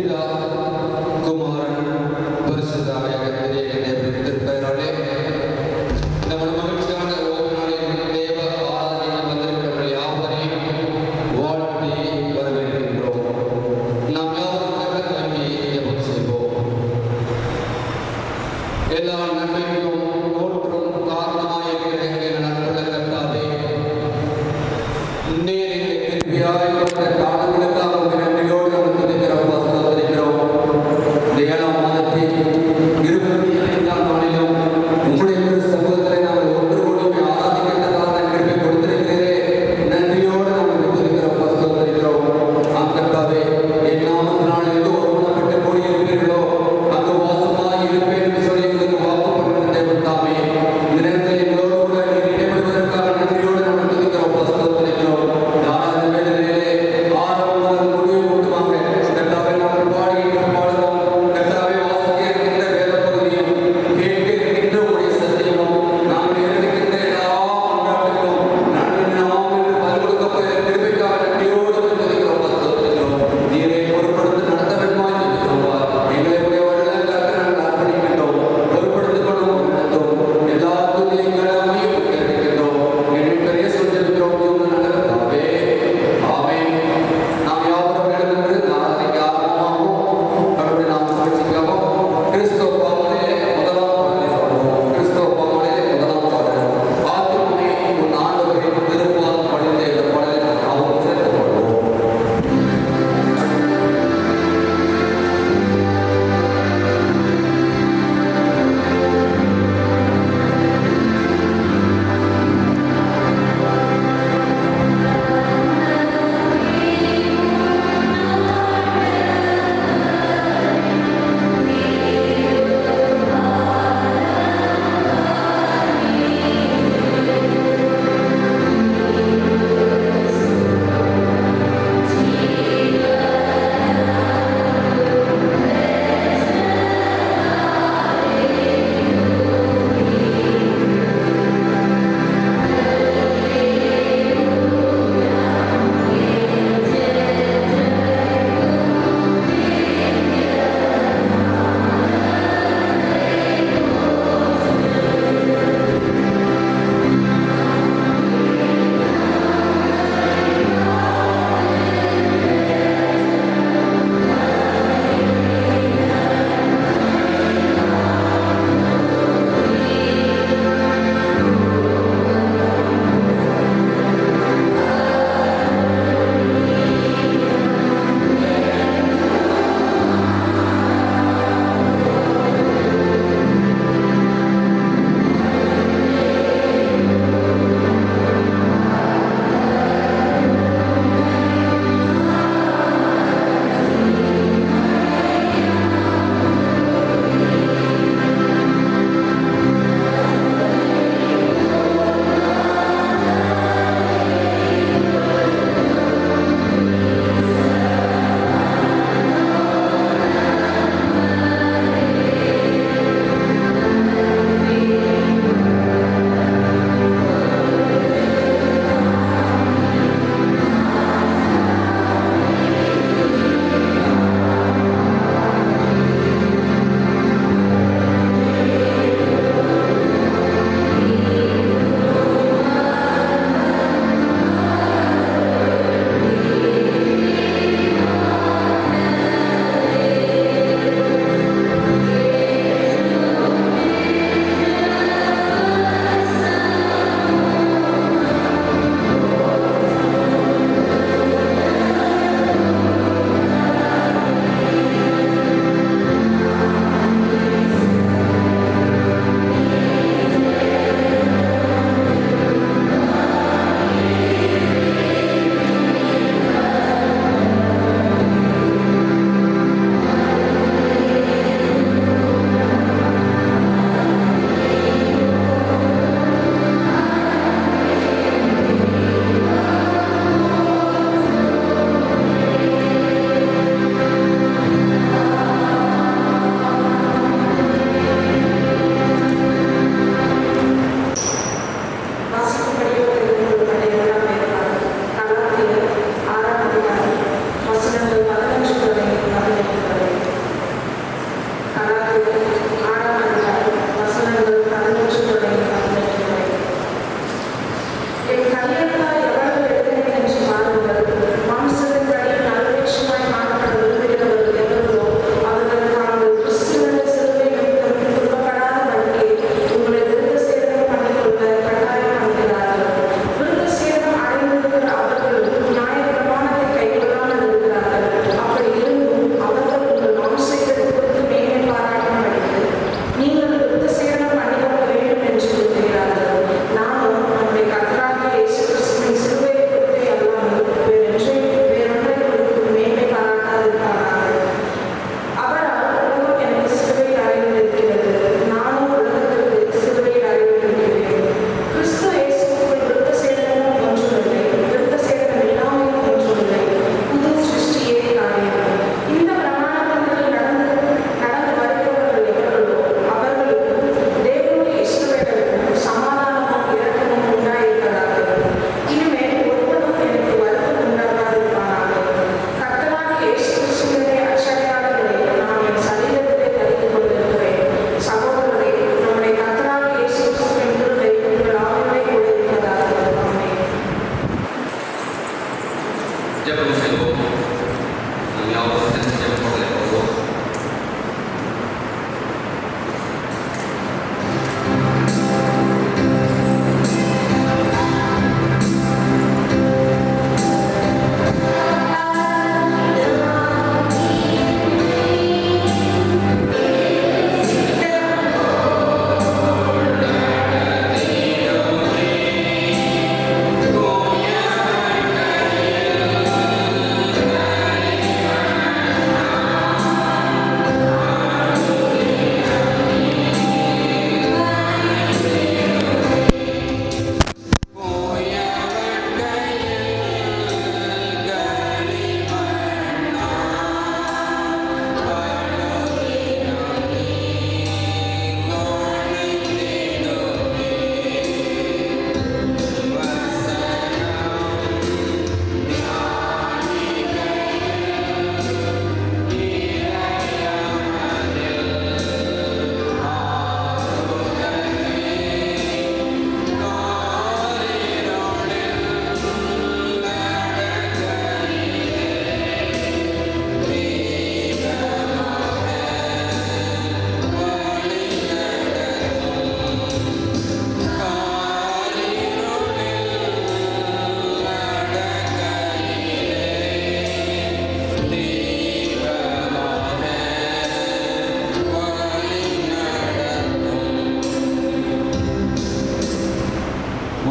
பிதா குமாரன் பரிசுத்தாவியாக திருப்பெயராலே நமது மகிழ்ச்சியான ஒரு நாளில் தேவ ஆராதனையில் வந்திருக்கிற யாவரையும் வாழ்த்தி வரவேற்கின்றோம். நாம் யாவரும் கண்கள் நம்பி ஜெபம் செய்வோம். எல்லா நன்மைக்கும் தோற்றும் காரணமாயிருக்கிற எங்கள் நண்புள்ள கர்த்தாவே, நீர் எங்களை கிருபையாய் கொண்ட காரணங்களுக்காக உம்மை நன்றியோடு நாம் துதிக்கிறோம், ஸ்தோத்திரிக்கிறோம்.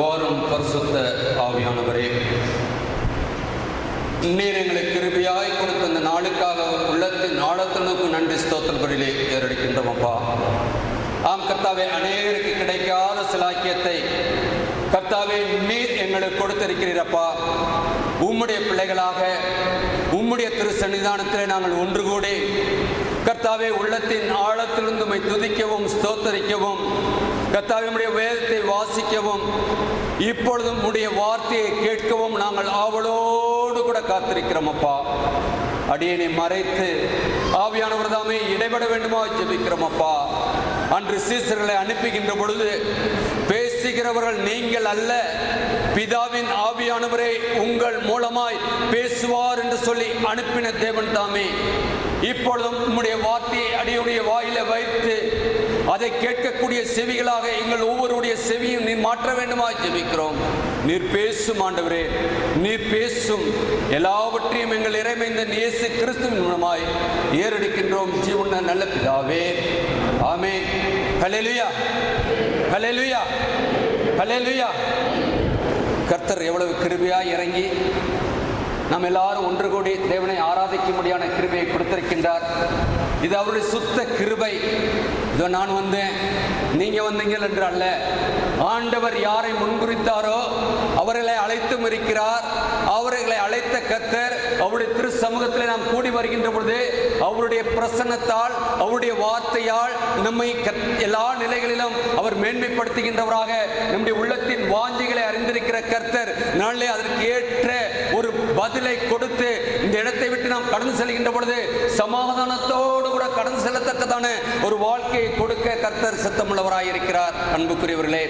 வாரும் பரிசுத்த ஆவியானவரே, நீர் எங்களுக்கு கிருபையாய் கொடுத்த இந்த நாளுக்காக உள்ளத்தின் ஆழத்தினுக்கு நன்றி ஸ்தோத்திரப்படிலே ஏறெடுக்கின்றோம் அப்பா. ஆம் கர்த்தாவே, அநேகருக்கு கிடைக்காத சிலாக்கியத்தை கர்த்தாவே நீர் எங்களுக்கு கொடுத்திருக்கிறீரப்பா. உம்முடைய பிள்ளைகளாக உம்முடைய திரு சன்னிதானத்திலே நாங்கள் ஒன்று கூடி கர்த்தாவே உள்ளத்தின் ஆழத்திலிருந்து உம்மை துதிக்கவும் ஸ்தோத்தரிக்கவும், கர்த்தாவே உம்முடைய வேதத்தை வாசிக்கவும், இப்பொழுதும் உம்முடைய வார்த்தையை கேட்கவும் நாங்கள் ஆவலோடு கூட காத்திருக்கிறோம் அப்பா. அடியனை மறைத்து ஆவியானவர் தாமே இடைபட வேண்டுமா ஜெபிக்கிறோம் அப்பா. அன்று சீசர்களை அனுப்புகின்ற பொழுது பேசுகிறவர்கள் நீங்கள் அல்ல, பிதாவின் ஆவியானவரை உங்கள் மூலமாய் பேசுவார் என்று சொல்லி அனுப்பின தேவன் தாமே இப்பொழுதும் உம்முடைய வார்த்தையை அடியுடைய வாயில வைத்து அதை கேட்கக்கூடிய செவிகளாக எங்கள் ஒவ்வொருடைய செவியும் நீர் மாற்ற வேண்டுமா ஜெபிக்கிறோம். நீர் பேசும் ஆண்டவரே, நீர் பேசும். எல்லாவற்றையும் எங்கள் இறைமைந்த இயேசு கிறிஸ்துவின் மூலமாய் ஏறெடுக்கின்றோம் ஜீவன நல்ல பிதாவே, ஆமென். ஹல்லேலூயா, ஹல்லேலூயா, ஹல்லேலூயா. கர்த்தர் எவ்வளவு கிருபையாய் இறங்கி நாம் எல்லாரும் ஒன்று கூடி தேவனை ஆராதிக்கும்படியான கிருபையை கொடுத்திருக்கின்றார். இது அவருடைய சுத்த கிருபை. இதோ நான் வந்தேன், நீங்க வந்தீங்கள் என்று அல்ல. ஆண்டவர் யாரை முன்குறித்தாரோ அவர்களை அழைத்தும் இருக்கிறார். அவர்களை அழைத்த கர்த்தர் அவருடைய திரு சமூகத்தில் நாம் கூடி வருகின்ற பொழுது அவருடைய பிரசன்னத்தால், அவருடைய வார்த்தையால் நம்மை எல்லா நிலைகளிலும் அவர் மேன்மைப்படுத்துகின்றவராக, நம்முடைய உள்ளத்தின் வாஞ்சிகளை அறிந்திருக்கிற கர்த்தர் நாளே அதற்கு ஏற்ற ஒரு பதிலை கொடுத்து இந்த இடத்தை விட்டு நாம் கடந்து செல்கின்ற பொழுது சமாதானத்தோடு கூட கடந்து செல்லத்தக்கதான ஒரு வாழ்க்கையை கொடுக்க கர்த்தர் சித்தமுள்ளவராயிருக்கிறார். அன்புக்குரியவர்களே,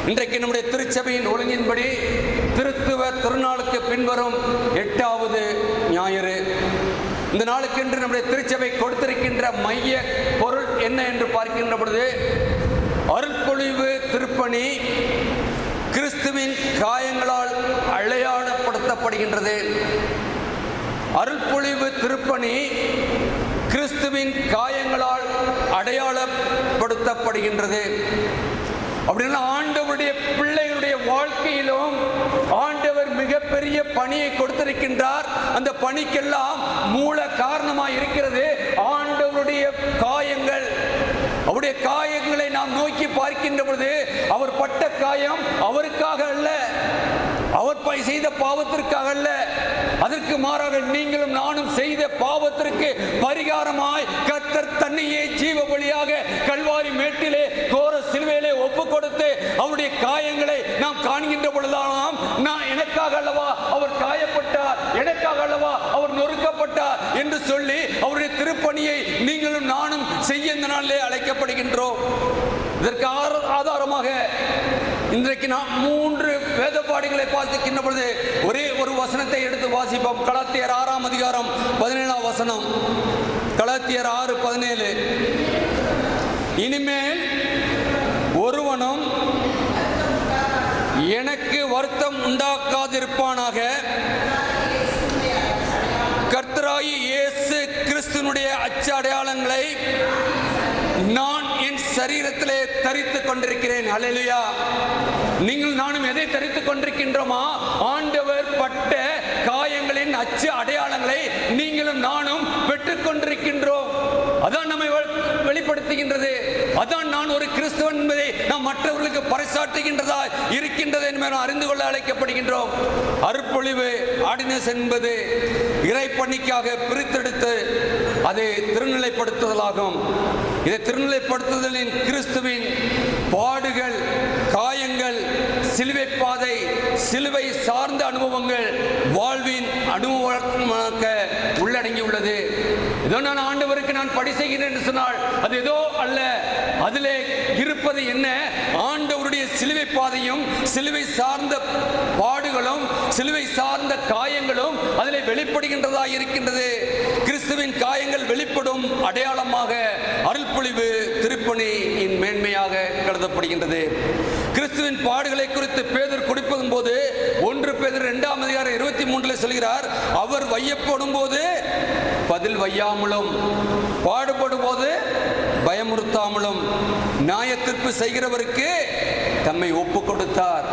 இன்றைக்கு நம்முடைய திருச்சபையின் ஒழுங்கின்படி திருத்துவ திருநாளுக்கு பின்வரும் 8வது ஞாயிறு. இந்த நாளுக்கென்று நம்முடைய திருச்சபை கொடுத்திருக்கின்ற மைய பொருள் என்ன என்று பார்க்கின்ற பொழுது, அருள்பொழிவு திருப்பணி கிறிஸ்துவின் காயங்களால் அடையாளப்படுத்தப்படுகின்றது. அருள்பொழிவு திருப்பணி கிறிஸ்துவின் காயங்களால் அடையாளப்படுத்தப்படுகின்றது. அப்படின்னா ஆண்டவருடைய பிள்ளைகளுடைய வாழ்க்கையிலும் ஆண்டவர் மிகப்பெரிய பணியை கொடுத்திருக்கின்றார். அந்த பணிக்கெல்லாம் மூல காரணமாக இருக்கிறது ஆண்டவருடைய காயங்கள். அவருடைய காயங்களை நாம் நோக்கி பார்க்கின்ற பொழுது, அவர் பட்ட காயம் அவருக்காக அல்ல, அவர் செய்த பாவத்திற்காக அல்ல, அதற்கு மாறாக நீங்களும் நானும் செய்த பாவத்திற்கு பரிகாரமாய் கர்த்தர் தன்னையே ஜீவ பலியாக கல்வாரி மேட்டிலே கோர சிலுவையிலே ஒப்பு கொடுத்து அவருடைய காயங்களை நாம் காண்கின்ற பொழுதெல்லாம், நான் எனக்காக அல்லவா அவர் காயப்பட்டார், எனக்காக அல்லவா அவர் நொறுக்கப்பட்டார் என்று சொல்லி அவருடைய திருப்பணியை நீங்களும் நானும் செய்ய இந்த நாளிலே அழைக்கப்படுகின்றோம். இதற்கு ஆதாரமாக இன்றைக்கு நாம் 3 வேத பாடங்களை வாசிக்கின்ற பொழுது ஒரே ஒரு வசனத்தை எடுத்து வாசிப்போம். கலாத்தியர் 6ஆம் அதிகாரம் 17ஆம் வசனம். கலாத்தியர் 6:17. இனிமேல் ஒருவனும் எனக்கு வருத்தம் உண்டாக்காதிருப்பானாக, கர்த்தராகிய இயேசு கிறிஸ்துவினுடைய அச்ச அடையாளங்களை நான் என் சரீரத்திலே தரித்துக் கொண்டிருக்கிறேன். அல்லேலூயா. நீங்கள் நானும் எதை தரித்துக் கொண்டிருக்கின்றோமா? ஆண்டவர் பட்ட காயங்களின் அச்சு அடையாளங்களை நீங்களும் நானும் பெற்றுக் கொண்டிருக்கின்றோம். அதான் நம்மை வெளிப்படுத்துகின்றது. அதான் நான் ஒரு கிறிஸ்தவன் என்பதை நாம் மற்றவர்களுக்கு பறைசாற்றுகின்றதா இருக்கின்றது என்பதை அறிந்து கொள்ள அழைக்கப்படுகின்றோம். அருட்பொழிவு ஆர்டினன்ஸ் என்பது இறைப்பணிக்காக பிரித்தெடுத்து அதை திருநிலைப்படுத்துதலாகும். இதை திருநிலைப்படுத்துதலின் கிறிஸ்துவின் பாடுகள், காயங்கள், சிலுவை பாதை, சிலுவை சார்ந்த அனுபவங்கள் வாழ்வின் அனுபவமாக உள்ளடங்கியுள்ளது. ஏதோ நான் ஆண்டவருக்கு நான் படி செய்கிறேன் என்று சொன்னால் அது ஏதோ அல்ல. அதிலே இருப்பது என்ன? ஆண்டவருடைய சிலுவை பாதையும் சிலுவை சார்ந்த பாடுகளும் சிலுவை சார்ந்த காயங்களும் அதிலே வெளிப்படுகின்றதா இருக்கின்றது. கிறிஸ்துவின் காயங்கள் வெளிப்படும் அடையாளமாக அருள்பொழிவு திருப்பணியின் மேன்மையாக கருதப்படுகின்றது. கிறிஸ்துவின் பாடுகளை குறித்து பேதுரு குறிப்பிடும் போது 1 பேதுரு 2ஆம் அதிகாரம் 23 சொல்கிறார், அவர் வையப்படும் போது பதில் வையாமலும், பாடுபடும் போது பயமுறுத்தாமலும், நியாயத்தீர்ப்பு செய்கிறவருக்கு தம்மை ஒப்பு கொடுத்தார்.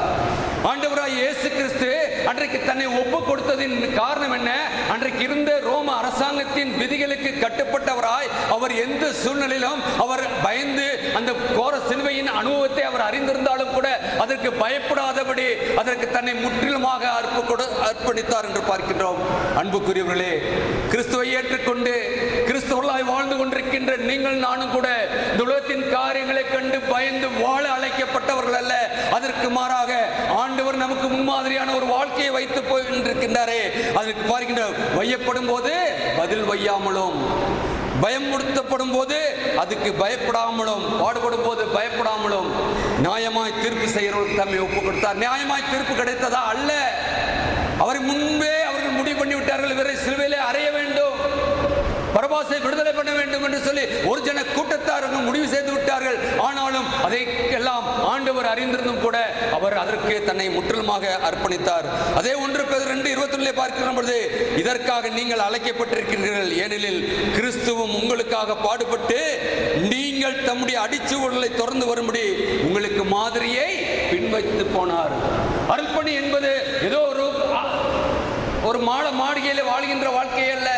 ஆண்டவராய் இயேசு கிறிஸ்து அன்றைக்கு தன்னை ஒப்பு கொடுத்ததின் காரணம் என்ன? அன்றைக்கு இருந்த ரோம அரசாங்கத்தின் விதிகளுக்கு கட்டுப்பட்டவராய் அவர் எந்த சூழ்நிலையிலும் அவர் பயந்து அந்த கோர சிலுவையின் அனுபவத்தை அவர் அறிந்திருந்தாலும் கூட அதற்கு பயப்படாதபடி அதற்கு தன்னை முற்றிலுமாக அர்ப்பணித்தார் என்று பார்க்கின்றோம். அன்புக்குரியவர்களே, கிறிஸ்துவை ஏற்றுக்கொண்டு கிறிஸ்துவர்களாய் வாழ்ந்து கொண்டிருக்கின்ற நீங்கள் நானும் கூட உலகத்தின் காரியங்களை கண்டு பயந்து வாழ அழைக்கப்பட்டவர்கள் அல்ல. அதற்கு மாறாக ஆண்டவர் நமக்கு முன்மாதிரியான ஒரு வாழ்க்கையை வைத்து போயிருக்கின்றாரே. அதற்கு பார்க்கின்ற வையப்படும் போது பதில் வையாமலும், பயமுறுத்தப்படும் போது அதுக்கு பயப்படாமலும், பாடுபடும் போது பயப்படாமலும், நியாயமாய் தீர்ப்பு செய்கிறவர்கள் தம்மை ஒப்பு கொடுத்தார். நியாயமாய் தீர்ப்பு கிடைத்ததா? அல்ல. அவரை முன்பே அவர்கள் முடிவு பண்ணி விட்டார்கள், இவரை சிலுவையிலே அறைய வேண்டும், பரபாசை விடுதலை பண்ண வேண்டும் என்று சொல்லி ஒரு ஜன கூட்டத்தார்கள் முடிவு செய்து விட்டார்கள். ஆனாலும் அதை எல்லாம் ஆண்டவர் அறிந்திருந்தும் கூட அவர் அதற்கு தன்னை முற்றிலுமாக அர்ப்பணித்தார். அதே 1 பேதுரு 2:21 பார்க்கிற பொழுது, இதற்காக நீங்கள் அழைக்கப்பட்டிருக்கிறீர்கள், ஏனெனில் கிறிஸ்துவும் உங்களுக்காக பாடுபட்டு நீங்கள் தம்முடைய அடிச்சுவடுகளை தொடர்ந்து வரும்படி உங்களுக்கு மாதிரியை பின்வைத்து போனார். அர்ப்பணி என்பது ஏதோ ஒரு மாளிகையில் வாழ்கின்ற வாழ்க்கை அல்ல.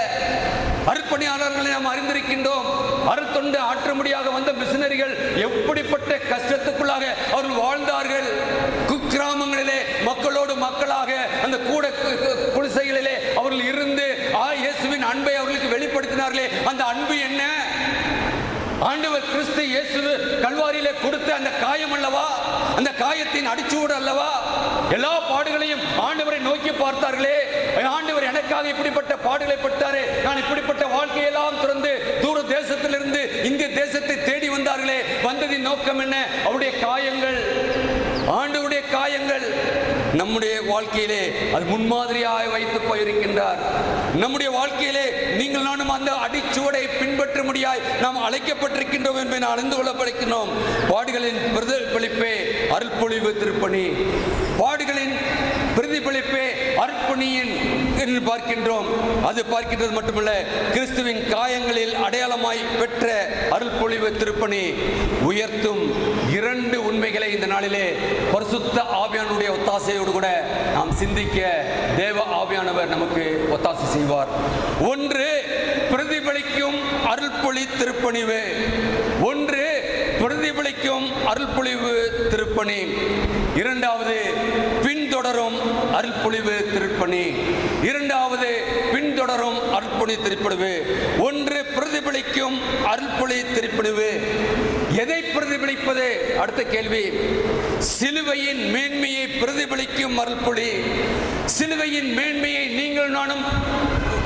அர்ப்பணியாளர்களை நாம் அறிந்திருக்கின்றோம். அருத்தொண்டு ஆற்றும்படியாக வந்த மிஷனரிகள் எப்படிப்பட்ட கஷ்டத்துக்குள்ளாக அவர்கள் வாழ்ந்தார்கள். குக்கிராமங்களிலே மக்களோடு மக்களாக அந்த கூட குடிசைகளிலே அவர்கள் இருந்து இயேசுவின் அன்பை அவர்களுக்கு வெளிப்படுத்தினார்களே. அந்த அன்பு என்ன? ஆண்டவர் கிறிஸ்து இயேசு கல்வாரியிலே கொடுத்த அந்த காயம் அல்லவா? அந்த காயத்தின் அடிச்சுவடு அல்லவா? எல்லா பாடுகளையும் ஆண்டவரை நோக்கி பார்த்தார்களே. ஆண்டவர் எனக்காக இப்படிப்பட்ட பாடுகளை பட்டாரே, நான் இப்படிப்பட்ட வாழ்க்கையெல்லாம் திறந்து தூர தேசத்திலிருந்து வருகின்றார்களே, வந்ததின் நோக்கம் என்ன? அவருடைய காயங்கள், ஆண்டவருடைய காயங்கள் நம்முடைய வாழ்க்கையிலே அது முன்மாதிரியாக வைத்து போயிருக்கின்றார். நம்முடைய வாழ்க்கையிலே நீங்கள் நானும் அந்த அடிச்சுவடை பின்பற்ற முடியாய் நாம் அழைக்கப்பட்டிருக்கின்றோம் என்பதை நான் அறிந்து கொள்ளப்படுகின்றோம். பாடுகளின் பிரதிபலிப்பே அருள்பொழிவு திருப்பணி, பாடுகளின் பிரதிபலிப்பே அர்ப்பணியின் என்று பார்க்கின்றோம். அது பார்க்கின்றது மட்டுமல்ல, கிறிஸ்துவின் காயங்களில் அடையாளமாய் பெற்ற அருள்பொழிவு திருப்பணி உயர்த்தும் இரண்டு உண்மைகளை இந்த நாளிலே பரிசுத்த ஆவியானுடைய ஒத்தாசையோடு கூட நாம் சிந்திக்க தேவ ஆவியானவர் நமக்கு ஒத்தாசை செய்வார். ஒன்று பிரதிபலிக்கும் அருள்பொழி திருப்பணிவு, ஒன்று பிரதிபலிக்கும் அருள்பொழிவு திருப்பணி, இரண்டாவது பின்தொடரும் அருள்பொழிவு திருப்பணி, இரண்டாவது பின்தொடரும் அருள்பொழி திருப்பணிவு. ஒன்று பிரதிபலிக்கும் அருள்பொழி திருப்பணிவு. எதை பிரதிபலிப்பது? அடுத்த கேள்வி. சிலுவையின் மேன்மையை பிரதிபலிக்கும் அருள்பொழி. சிலுவையின் மேன்மையை நீங்கள் நானும்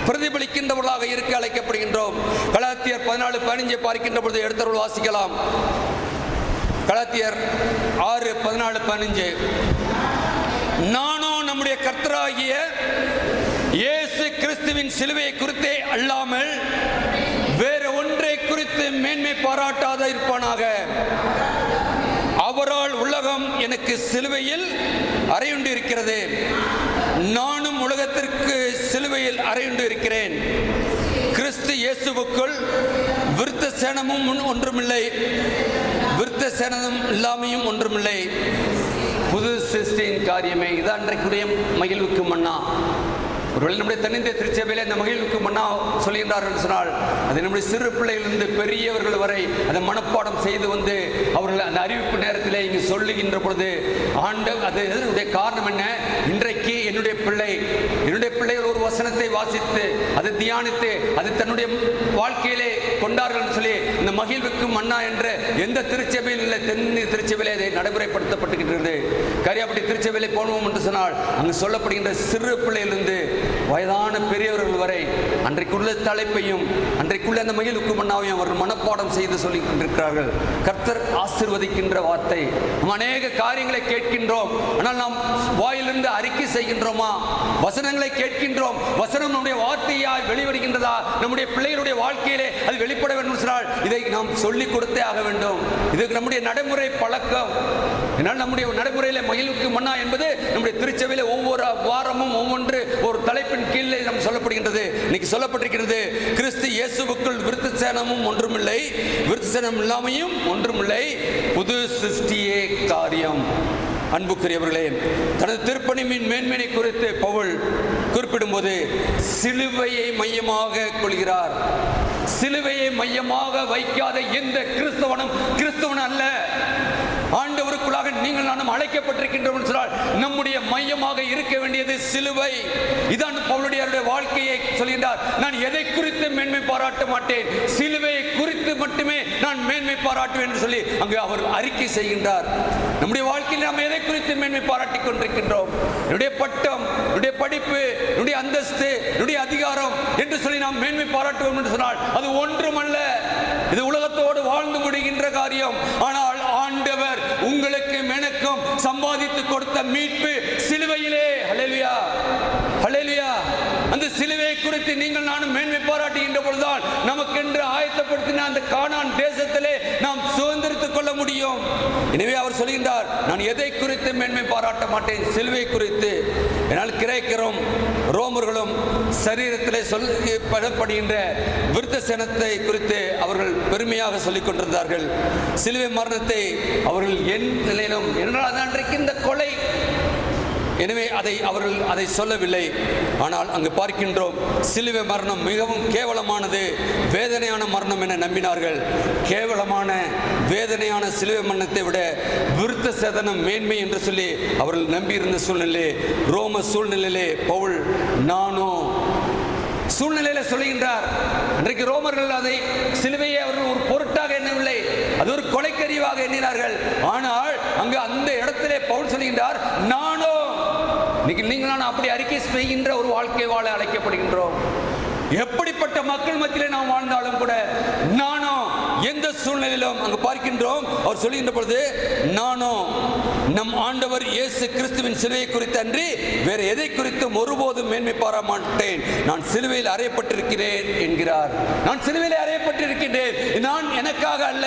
பிரதிபலிக்கின்றவர்களாக இருக்க அழைக்கப்படுகின்றோம். கலாத்தியர் 14:15 பார்க்கின்ற பொழுது எடுத்தவர்கள் வாசிக்கலாம். கலாத்தியர் 6:14-15. நானோ நம்முடைய கர்த்தராகிய இயேசு கிறிஸ்துவின் சிலுவையை குறித்தே அல்லாமல் வேற ஒன்றை குறித்து மேன்மை பாராட்டாத இருப்பானாக. அவரால் உலகம் எனக்கு சிலுவையில் அறையுண்டு இருக்கிறது, நானும் உலகத்திற்கு சிலுவையில் அறையுண்டு இருக்கிறேன். கிறிஸ்து இயேசுவுக்குள் விருத்த சேனமும் ஒன்றுமில்லை, விருத்த சேனமும் இல்லாமையும் ஒன்றுமில்லை. புது சிருஷ்டியின் காரியமே இது அன்றைக்குரிய மகிழ்வுக்கு மன்னா. ஒருவேளை நம்முடைய தென்னிந்திய திருச்சபையிலே அந்த மகிழ்வுக்கு மன்னா சொல்கின்றார்கள் சொன்னால், அது நம்முடைய சிறு பிள்ளைகளிலிருந்து பெரியவர்கள் வரை அதை மனப்பாடம் செய்து வந்து அவர்கள் அந்த அறிவிப்பு நேரத்திலே இங்கு சொல்லுகின்ற பொழுது அது இதனுடைய காரணம் என்ன? இன்றைக்கு என்னுடைய பிள்ளைகள் ஒரு வசனத்தை வாசித்து அதை தியானித்து அது தன்னுடைய வாழ்க்கையிலே கொண்டார்கள் சொல்லி இந்த மகிழ்வுக்கு மன்னா என்ற எந்த திருச்சபையில் இல்லை, தென்னிந்திய திருச்சபையிலே அதை நடைமுறைப்படுத்தப்பட்டுகின்றது. கரியாப்பட்டி திருச்சபையிலே போனோம் என்று சொன்னால் அங்கு சொல்லப்படுகின்ற சிறு பிள்ளையிலிருந்து வயதான பெரியவர்கள் வரை அன்றைக்குள்ள தலைப்பையும் அன்றைக்குள்ள அந்த மகிழ்வுக்கு மன்னாவையும் அவர்கள் மனப்பாடம் செய்து சொல்லிக் கொண்டிருக்கிறார்கள். கர்த்தர் ஆசீர்வதிக்கின்ற வார்த்தை. நாம் அநேக காரியங்களை கேட்கின்றோம், ஆனால் நாம் வாயிலிருந்து அறிக்கை செய்கின்றோமா? வசனங்களை கேட்கின்றோம், வசனம் நம்முடைய வார்த்தையாய் வெளிவருகின்றதா? நம்முடைய பிள்ளைகளுடைய வாழ்க்கையிலே அது வெளிப்பட வேண்டும் சொன்னால் இதை நாம் சொல்லிக் கொடுத்தே ஆக வேண்டும். இது நம்முடைய நடைமுறை பழக்கம். என்னால் நம்முடைய நடைமுறையிலே மகிழ்வுக்கு மன்னா என்பது நம்முடைய திருச்சபையிலே ஒவ்வொரு வாரமும் ஒவ்வொன்று ஒரு தலைப்பின் கீழே நம்ம சொல்லப்படுகின்றது. இன்னைக்கு சொல்லப்பட்டிருக்கிறது, கிறிஸ்து இயேசுவுக்குள் விருத்த சேனமும் ஒன்றுமில்லை, விருத்த சேனம் இல்லாமையும் ஒன்றுமில்லை, புது சிருஷ்டியே காரியம். அன்புக்குரியவர்களே, தனது திருப்பணியின் மேன்மையை குறித்து பவுல் குறிப்பிடும் போது சிலுவையை மையமாக கொள்கிறார். சிலுவையை மையமாக வைக்காத எந்த கிறிஸ்தவனும் கிறிஸ்தவன் அல்ல. ஆண்டவருக்குள்ளாக நீங்கள் நானும் அழைக்கப்பட்டிருக்கின்றோம் என்றால் நம்முடைய மையமாக இருக்க வேண்டியது சிலுவை. இதான் பவுலுடைய வாழ்க்கையை சொல்கின்றார். நான் எதை குறித்து மேன்மை பாராட்ட மாட்டேன், சிலுவையை குறித்து மட்டுமே நான் மேன்மை பாராட்டுவேன் என்று சொல்லி அங்கு அவர் அறிக்கை செய்கின்றார். நம்முடைய வாழ்க்கையில் நாம் எதை குறித்து மேன்மை பாராட்டிக் கொண்டிருக்கின்றோம்? என்னுடைய பட்டம், என்னுடைய படிப்பு, என்னுடைய அந்தஸ்து, என்னுடைய அதிகாரம் என்று சொல்லி நாம் மேன்மை பாராட்டுவோம் என்று சொன்னால் அது ஒன்றுமல்ல. இது உலகத்தோடு வாழ்ந்து முடிகின்ற காரியம். ஆனால் ஆண்டவர் உங்களுக்கு எனக்கும் சம்பாதித்து கொடுத்த மீட்பு சிலுவையிலே. ஹல்லேலூயா, ஹல்லேலூயா. அந்த சிலுவை குறித்து நீங்கள் நானும் மேன்மை பாராட்டுகின்ற பொழுதுதான் நமக்கென்று ஆயத்தப்படுத்தின அந்த கானான் தேசத்திலே நாம் சுதந்திரித்துக் கொள்ள முடியும். எனவே அவர் சொல்கின்றார், நான் எதை குறித்து மேன்மை பாராட்ட மாட்டேன், சிலுவை குறித்து. என்னால் கிரேக்கரும் ரோமர்களும் சரீரத்திலே சொல்லப்படுகின்ற விருத்த சேனத்தை குறித்து அவர்கள் பெருமையாக சொல்லிக் கொண்டிருந்தார்கள். சிலுவை மரணத்தை அவர்கள் என் நிலையிலும் என்றால் அன்றைக்கு இந்த கொலை, எனவே அவர்கள் அதை சொல்லவில்லை. ஆனால் அங்கு பார்க்கின்றோம், சிலுவை மரணம் மிகவும் கேவலமானது, வேதனையான மரணம் என நம்பினார்கள். கேவலமான வேதனையான சிலுவை மரணத்தை விட விருத்த சேதனம் மேன்மை என்று சொல்லி அவர்கள் நம்பியிருந்த சூழ்நிலை, ரோம சூழ்நிலையிலே பவுல் நானோ சூழ்நிலையில சொல்லுகின்றார். அன்றைக்கு ரோமர்கள் அதை சிலுவையை அவர்கள் ஒரு பொருட்டாக எண்ணவில்லை, அது ஒரு கொலைக்கருவியாக எண்ணினார்கள். ஆனால் அங்கு அந்த இடத்திலே பவுல் சொல்லுகின்றார், நானோ. நீங்கள் நான் அப்படி அறிக்கை செய்கின்ற ஒரு வாழ்க்கை வாழ அழைக்கப்படுகின்றோம். எப்படிப்பட்ட மக்கள் மத்தியிலே நாம் வாழ்ந்தாலும் கூட நானோ எந்த சூழ்நிலையிலும் அங்கு பார்க்கின்றோம். அவர் சொல்லுகின்ற பொழுது, நானோ நம் ஆண்டவர் இயேசு கிறிஸ்துவின் சிலுவை குறித்து அன்றி வேறு எதை குறித்தும் ஒருபோதும் மேன்மை பாராட்ட மாட்டேன். நான் சிலுவையில் அறையப்பட்டிருக்கிறேன் என்கிறார். நான் சிலுவையில் அறையப்பட்டிருக்கிறேன். நான் எனக்காக அல்ல,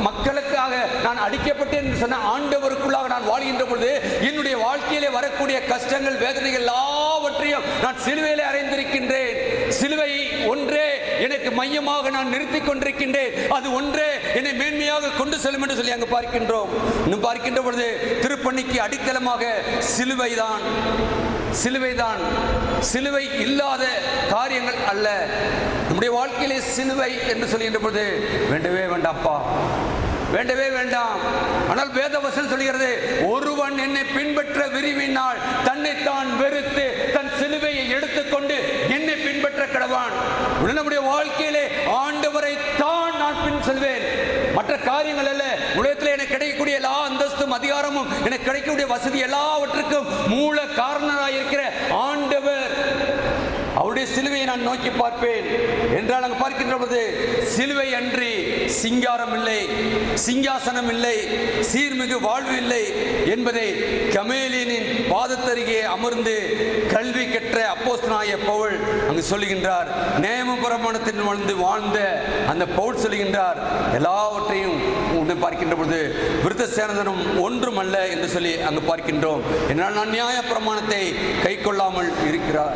மக்களுக்காக நான் அடிக்கப்பட்டேன் என்று சொன்ன ஆண்டவருக்குள்ளாக நான் வாழ்கின்ற பொழுது என்னுடைய வாழ்க்கையிலே வரக்கூடிய கஷ்டங்கள், வேதனைகள் எல்லாவற்றையும் நான் சிலுவையிலே அறைந்திருக்கின்றேன். சிலுவை ஒன்றே எனக்கு மையமாக நான் நிறுத்திக் கொண்டிருக்கின்றேன். அது ஒன்றே என்னை மேன்மையாக கொண்டு செல்லும் என்று சொல்லி அங்கு பார்க்கின்றோம். இன்னும் பார்க்கின்ற பொழுது திருப்பணிக்கு அடித்தளமாக சிலுவைதான். சிலுவைதான். சிலுவை இல்லாத காரியங்கள் அல்ல. நம்முடைய வாழ்க்கையிலே சிலுவை என்று சொல்கின்ற பொழுது வேண்டவே வேண்டாம்ப்பா, வேண்டவே வேண்டாம். ஆனால் வேதவசனம் சொல்கிறது, ஒருவன் என்னை பின்பற்ற விரும்பினால் தன்னைத்தான் வெறுத்து தன் சிலுவையை எடுத்துக்கொண்டு என்னை பின்பற்ற கடவான். நம்முடைய வாழ்க்கையிலே ஆண்டவரை தான் நான் பின் செல்வேன், மற்ற காரியங்கள் அல்ல. உலகத்தில் எனக்கு கிடைக்கக்கூடிய எல்லா அந்தஸ்தும் அதிகாரமும் எனக்கு கிடைக்கக்கூடிய வசதி எல்லாவற்றுக்கும் மூல காரணராக இருக்கிற ஆண்டவர், அவருடைய சிலுவையை நான் நோக்கி பார்ப்பேன் என்றால் அங்கு பார்க்கின்ற போது சிலுவை அன்றி சிங்காரம் இல்லை, சிங்காசனம் இல்லை, சீர்மிகு வாழ்வு இல்லை என்பதை கமேலியனின் பாதத்தருகே அமர்ந்து கல்வி கற்ற அப்போஸ்தலனாகிய பவுல் அங்கு சொல்லுகின்றார். நியாய பிரமாணத்தின் வாழ்ந்த அந்த பவுல் சொல்லுகின்றார், எல்லாவற்றையும் பார்க்கின்ற பொழுது விருத்த சேதனம் ஒன்றும் அல்ல என்று சொல்லி அங்கு பார்க்கின்றோம். என்னால் நான் நியாய பிரமாணத்தை கை கொள்ளாமல் இருக்கிறார்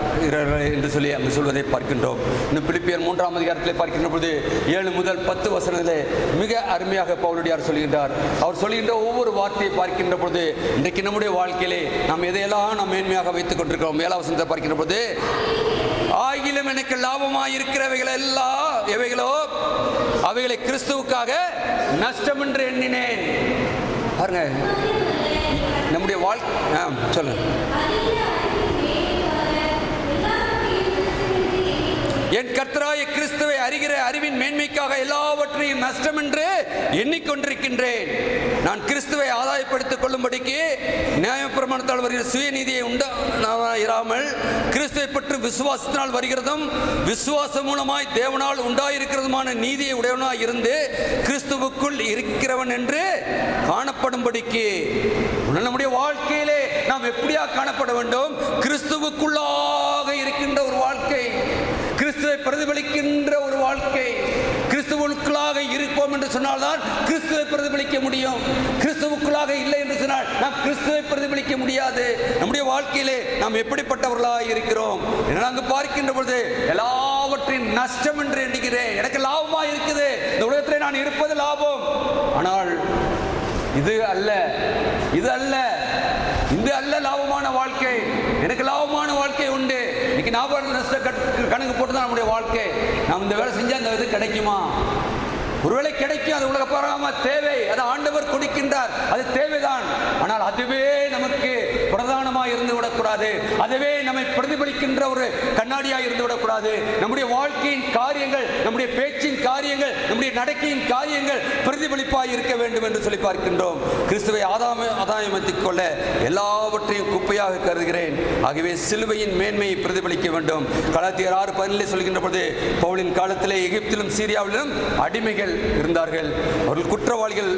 என்று சொல்லி அங்கு சொல்வதை பார்க்கின்றோம். இன்னும் பிலிப்பியர் 3ஆம் அதிகாரத்தில் பார்க்கின்ற பொழுது 7 முதல் 10 வசனங்களே மிக அருமையாக பவுலடியார் சொல்கின்றார். அவர் சொல்கின்ற ஒவ்வொரு வார்த்தையை பார்க்கின்ற பொழுது இன்றைக்கு நம்முடைய வாழ்க்கையிலே நாம் எதையெல்லாம் நாம் மேன்மையாக வைத்துக் கொண்டிருக்கிறோம். 7ஆம் வசனத்தை பார்க்கின்ற பொழுது, ஆகிலும் எனக்கு லாபமாய் இருக்கிறவைகள் எல்லாம் எவைகளோ அவைகளை கிறிஸ்துவுக்காக நஷ்டம் என்று எண்ணினேன். பாருங்க, நம்முடைய வாழ்க்கை சொல்லுங்க. என் கர்த்தராகிய கிறிஸ்துவை அறிகிற அறிவின் மேன்மைக்காக எல்லாவற்றையும் நஷ்டம் என்று எண்ணிக்கொண்டிருக்கின்றேன். நான் கிறிஸ்துவை ஆதாயப்படுத்திக் கொள்ளும்படிக்கு நியாயப்பிரமாணத்தால் வருகிற சுயநீதியை உண்டாயிராமல் கிறிஸ்துவை பற்றி விசுவாசத்தினால் வருகிறதும் விசுவாசம் மூலமாய் தேவனால் உண்டாயிருக்கிறதுமான நீதியை உடையவனாய் இருந்து கிறிஸ்துவுக்குள் இருக்கிறவன் என்று காணப்படும்படிக்கு. நம்முடைய வாழ்க்கையிலே நாம் எப்படியா காணப்பட வேண்டும்? கிறிஸ்துவுக்குள்ளாக இருக்கின்ற ஒரு வாழ்க்கை, கிறிஸ்துவை பிரதிபலிக்கின்ற ஒரு வாழ்க்கை. கிறிஸ்துவுக்குள்ளாக இருப்போம் என்று சொன்னால்தான் கிறிஸ்துவை பிரதிபலிக்க முடியும். கிறிஸ்துவுக்குள்ளாக இல்லை என்று சொன்னால் நாம் கிறிஸ்துவை பிரதிபலிக்க முடியாது. நம்முடைய வாழ்க்கையிலே நாம் எப்படிப்பட்டவர்களாக இருக்கிறோம்? அங்கு பார்க்கின்ற பொழுது எல்லாவற்றையும் நஷ்டம் என்று எண்ணுகிறேன். எனக்கு லாபமாக இருக்குது, இந்த உலகத்திலே நான் இருப்பது லாபம். ஆனால் இது அல்ல, இது அல்ல, இது அல்ல லாபமான வாழ்க்கை. எனக்கு லாபமான வாழ்க்கை உண்டு. இன்னைக்கு லாபம் நஷ்ட கணக்கு போட்டு தான் நம்முடைய வாழ்க்கை. நாம் இந்த வேலை செஞ்சால் அந்த இது கிடைக்குமா? ஒருவேளை கிடைக்கும், அது உலக பராம தேவை, அது ஆண்டவர் கொடுக்கின்றார், அது தேவைதான். ஆனால் அதுவே நமக்கு பிரதானமாக இருந்து விடக்கூடாது, அதுவே நம்மை பிரதிபலிக்கின்ற ஒரு கண்ணாடியாக இருந்து விடக்கூடாது. நம்முடைய வாழ்க்கையின் காரியங்கள், நம்முடைய பேச்சின் காரியங்கள், நம்முடைய நடக்கையின் காரியங்கள் பிரதிபலிப்பாக இருக்க வேண்டும் என்று சொல்லி பார்க்கின்றோம். கிறிஸ்துவை ஆதாயமத்திக் கொள்ள எல்லாவற்றையும் குப்பையாக கருதுகிறேன். ஆகவே சிலுவையின் மேன்மையை பிரதிபலிக்க வேண்டும். கலாத்தியர் 6:17 சொல்கின்ற பொழுது, பவுலின் காலத்திலே எகிப்திலும் சீரியாவிலும் அடிமைகள் இருந்தார்கள். அவர்கள் குற்றவாளிகள்,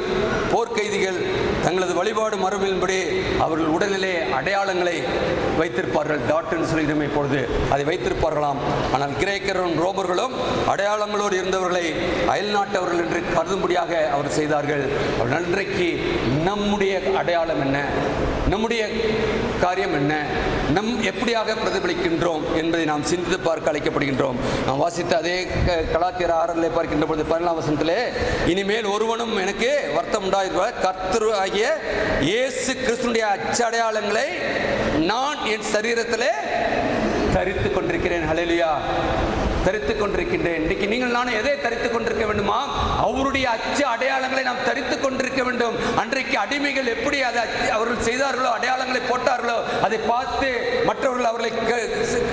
போர்க்கைதிகள். தங்களது வழிபாடு மரபின்படி அவர்கள் உடலிலே அடையாளங்களை வைத்திருப்பார்கள். டாக்டர் சொல்கிறமே பொழுது அதை வைத்திருப்பார்களாம். ஆனால் கிரேக்கரும் ரோமர்களும் அடையாளங்களோடு இருந்தவர்களை அயல் நாட்டவர்கள் என்று கருதும்படியாக அவர் செய்தார்கள். இன்றைக்கு நம்முடைய அடையாளம் என்ன? நம்முடைய காரியம் என்ன? நம் எப்படியாக பிரதிபலிக்கின்றோம் என்பதை நாம் சிந்தித்து பார்க்க அழைக்கப்படுகின்றோம். நாம் வாசித்த அதே கலாத்தியர் 6 பார்க்கின்ற பொழுது 14ஆம் வசனத்திலே, இனிமேல் ஒருவனும் எனக்கு வருத்தம் உண்டாயிருப்பார், கர்த்தர் ஆகிய இயேசு கிறிஸ்துடைய அச்சடையாளங்களை நான் என் சரீரத்திலே தரித்துக் கொண்டிருக்கிறேன். ஹல்லேலூயா, தரித்துக் கொண்டிருக்கின்றேன். இன்றைக்கு நீங்கள் நானும் எதை தரித்துக் கொண்டிருக்க வேண்டுமா? அவருடைய அச்சு அடையாளங்களை நாம் தரித்துக் கொண்டிருக்க வேண்டும். அன்றைக்கு அடிமைகள் எப்படி அதை அவர்கள் செய்தார்களோ, அடையாளங்களை போட்டார்களோ, அதை பார்த்து மற்றவர்கள் அவர்களை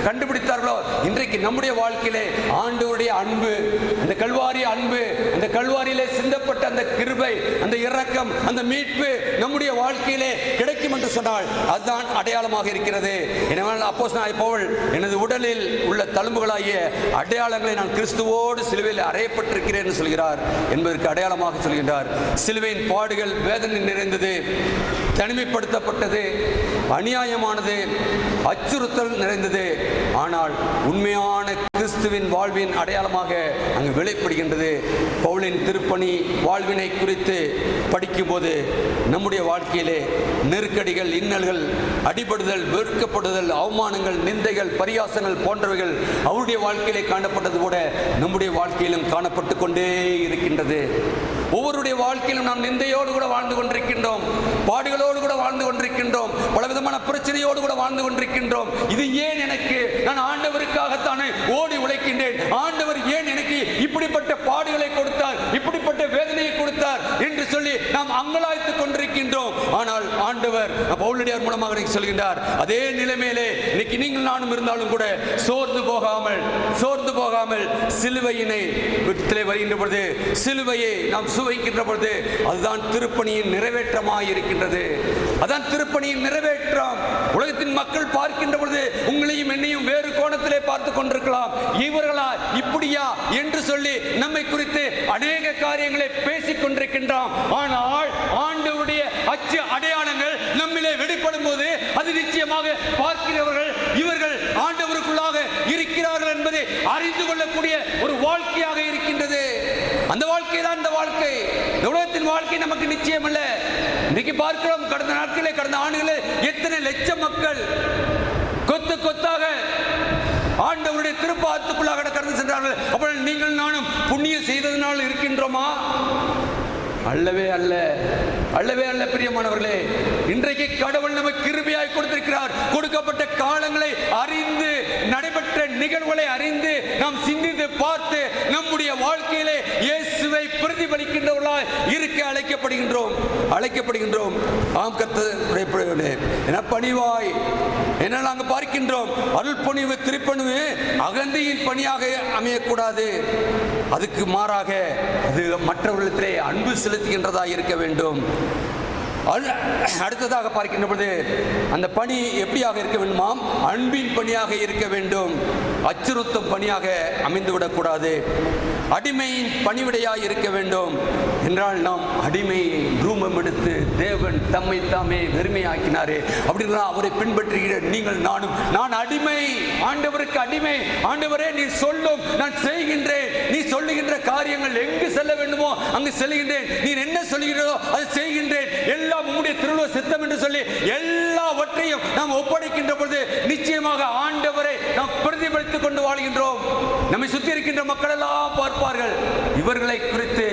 கண்டுபிடித்தார்களோ, இன்றைக்கு நம்முடைய வாழ்க்கையிலே ஆண்டவருடைய அன்பு, அந்த கல்வாரி அன்பு, அந்த கல்வாரியிலே சிந்தப்பட்ட அந்த கிருபை, அந்த இரக்கம், அந்த மீட்பு நம்முடைய வாழ்க்கையிலே கிடைக்கும் என்று சொன்னால் அதுதான் அடையாளமாக இருக்கிறது. எனவே அப்போஸ்தலனாகிய பவுல், எனது உடலில் உள்ள தழும்புகளாகிய அடையாளங்களை நான் கிறிஸ்துவோடு சிலுவையில் அறையப்பட்டிருக்கிறேன் என்று சொல்கிறார் என்பதற்கு அடையாளமாக சொல்கின்றார். சிலுவையின் பாடுகள் வேதனை நிறைந்தது, தனிமைப்படுத்தப்பட்டது, அநியாயமானது, அச்சுறுத்தல் நிறைந்தது. ஆனால் உண்மையான கிறிஸ்துவின் வாழ்வின் அடையாளமாக அங்கு வெளிப்படுகின்றது. பவுலின் திருப்பணி வாழ்வினை குறித்து படிக்கும்போது நம்முடைய வாழ்க்கையிலே நெருக்கடிகள், இன்னல்கள், அடிபடுதல், வெறுக்கப்படுதல், அவமானங்கள், நிந்தைகள், பரியாசங்கள் போன்றவைகள் அவருடைய வாழ்க்கையிலே காணப்பட்டது கூட நம்முடைய வாழ்க்கையிலும் காணப்பட்டு கொண்டே இருக்கின்றது. ஒவ்வொருடைய வாழ்க்கையிலும் நாம் நிந்தையோடு கூட வாழ்ந்து கொண்டிருக்கின்றோம், பாடுகளோடு கூட வாழ்ந்து கொண்டிருக்கின்றோம், பலவிதமான பிரச்சனையோடு கூட வாழ்ந்து கொண்டிருக்கின்றோம். இது ஏன் எனக்கு? நான் ஆண்டவருக்காகத்தானே ஓடி உழைக்கின்றேன். ஆண்டவர் ஏன் எனக்கு இப்படிப்பட்ட பாடுகளை கொடுத்தார், இப்படிப்பட்ட வேதனையை கொடுத்தார் என்று சொல்லி நாம் அங்கலாய்த்துக் கொண்டிருக்கின்றோம். ஆனால் ஆண்டவர் பவுலடியார் மூலமாக சொல்கின்றார், அதே நிலைமையிலே இன்னைக்கு நீங்கள் நானும் இருந்தாலும் கூட சோர்ந்து போகாமல் சிலுவையினை வருகின்ற பொழுது, சிலுவையை நாம் சுவைக்கின்ற பொழுது அதுதான் திருப்பணியின் நிறைவேற்றமாக இருக்கின்றது. அதான் திருப்பணியின் நிறைவேற்றம். உலகத்தின் மக்கள் பார்க்கின்ற பொழுது உங்களையும் என்னையும் வேறு கோணத்திலே பார்த்து கொண்டிருக்கலாம். இவர்களா இப்படியா என்று சொல்லி நம்மை குறித்து அநேக காரியங்களை பேசிக் கொண்டிருக்கின்றோம். ஆனால் ஆண்டவருடைய அச்சு அடையாளங்கள் நம்மிலே வெளிப்படும் போது அது நிச்சயமாக பார்க்கிறவர்கள் இவர்கள் ஆண்டவருக்குள்ளாக இருக்கிறார்கள் என்பதை அறிந்து கொள்ளக்கூடிய ஒரு வாழ்க்கையாக இருக்கின்றது. அந்த வாழ்க்கை தான் இந்த வாழ்க்கை. இந்த உலகத்தின் வாழ்க்கை நமக்கு நிச்சயம் அல்ல. இன்றைக்கு பார்க்கிறோம், கடந்த நாட்களே, கடந்த ஆண்டுகளே எத்தனை லட்சம் மக்கள் கொத்து கொத்தாக ஆண்டவருடைய திருப்பாத்துக்குள்ளாக கடந்து சென்றார்கள். அப்ப நீங்கள் நானும் புண்ணியம் செய்ததனால் இருக்கின்றோமா? அல்லவே அல்ல பிரியமானவர்களே. இன்றைக்கு கடவுள் நமக்கு கிருபையாய் கொடுத்திருக்கிறார். கொடுக்கப்பட்ட காலங்களை அறிந்து, நடைபெற்ற நிகழ்வுகளை அறிந்து நாம் சிந்தித்து பார்த்து நம்முடைய வாழ்க்கையிலே இயேசுவை பிரதிபலிக்கின்றவர்களாய் இருக்க அழைக்கப்படுகின்றோம். ஆம் கர்த்தருடைய என பணிவாய் என்ன நாங்கள் பார்க்கின்றோம். அருள் பணிவு, திருப்பணிவு அகந்தையின் பணியாக அமையக்கூடாது. அதுக்கு மாறாக அது மற்றவர்களிடத்திலே அன்பு செலுத்துகின்றதாக இருக்க வேண்டும். அடுத்ததாக பார்க்கின்ற பொழுது அந்த பணி எப்படியாக இருக்க வேண்டுமாம்? அன்பின் பணியாக இருக்க வேண்டும். அச்சுறுத்தும் பணியாக அமைந்துவிடக்கூடாது. அடிமையின் பணிவிடையாக இருக்க வேண்டும். என்றால் நாம் அடிமை ரூபம் எடுத்து தேவன் தம்மை தாமே வெறுமையாக்கினாரே அப்படின்னா அவரை பின்பற்றுகிற நீங்கள் நானும், நான் அடிமை, ஆண்டவருக்கு அடிமை. ஆண்டவரே நீ சொல்லும், நான் செய்கின்றேன். நீ சொல்லுகின்ற காரியங்கள் எங்கு செல்ல வேண்டுமோ அங்கு செல்கின்றேன். நீ என்ன சொல்லுகிறதோ அதை செய்கின்றேன். எல்லாம் உம்முடைய திருவுள சித்தம் என்று சொல்லி எல்லாவற்றையும் நாம் ஒப்படைக்கின்ற பொழுது நிச்சயமாக ஆண்டவரை நாம் பிரதிபலித்துக் கொண்டு வாழ்கின்றோம். நம்மை சுற்றி இருக்கின்ற மக்கள் எல்லாம் பார்ப்பார்கள். இவர்களை குறித்து,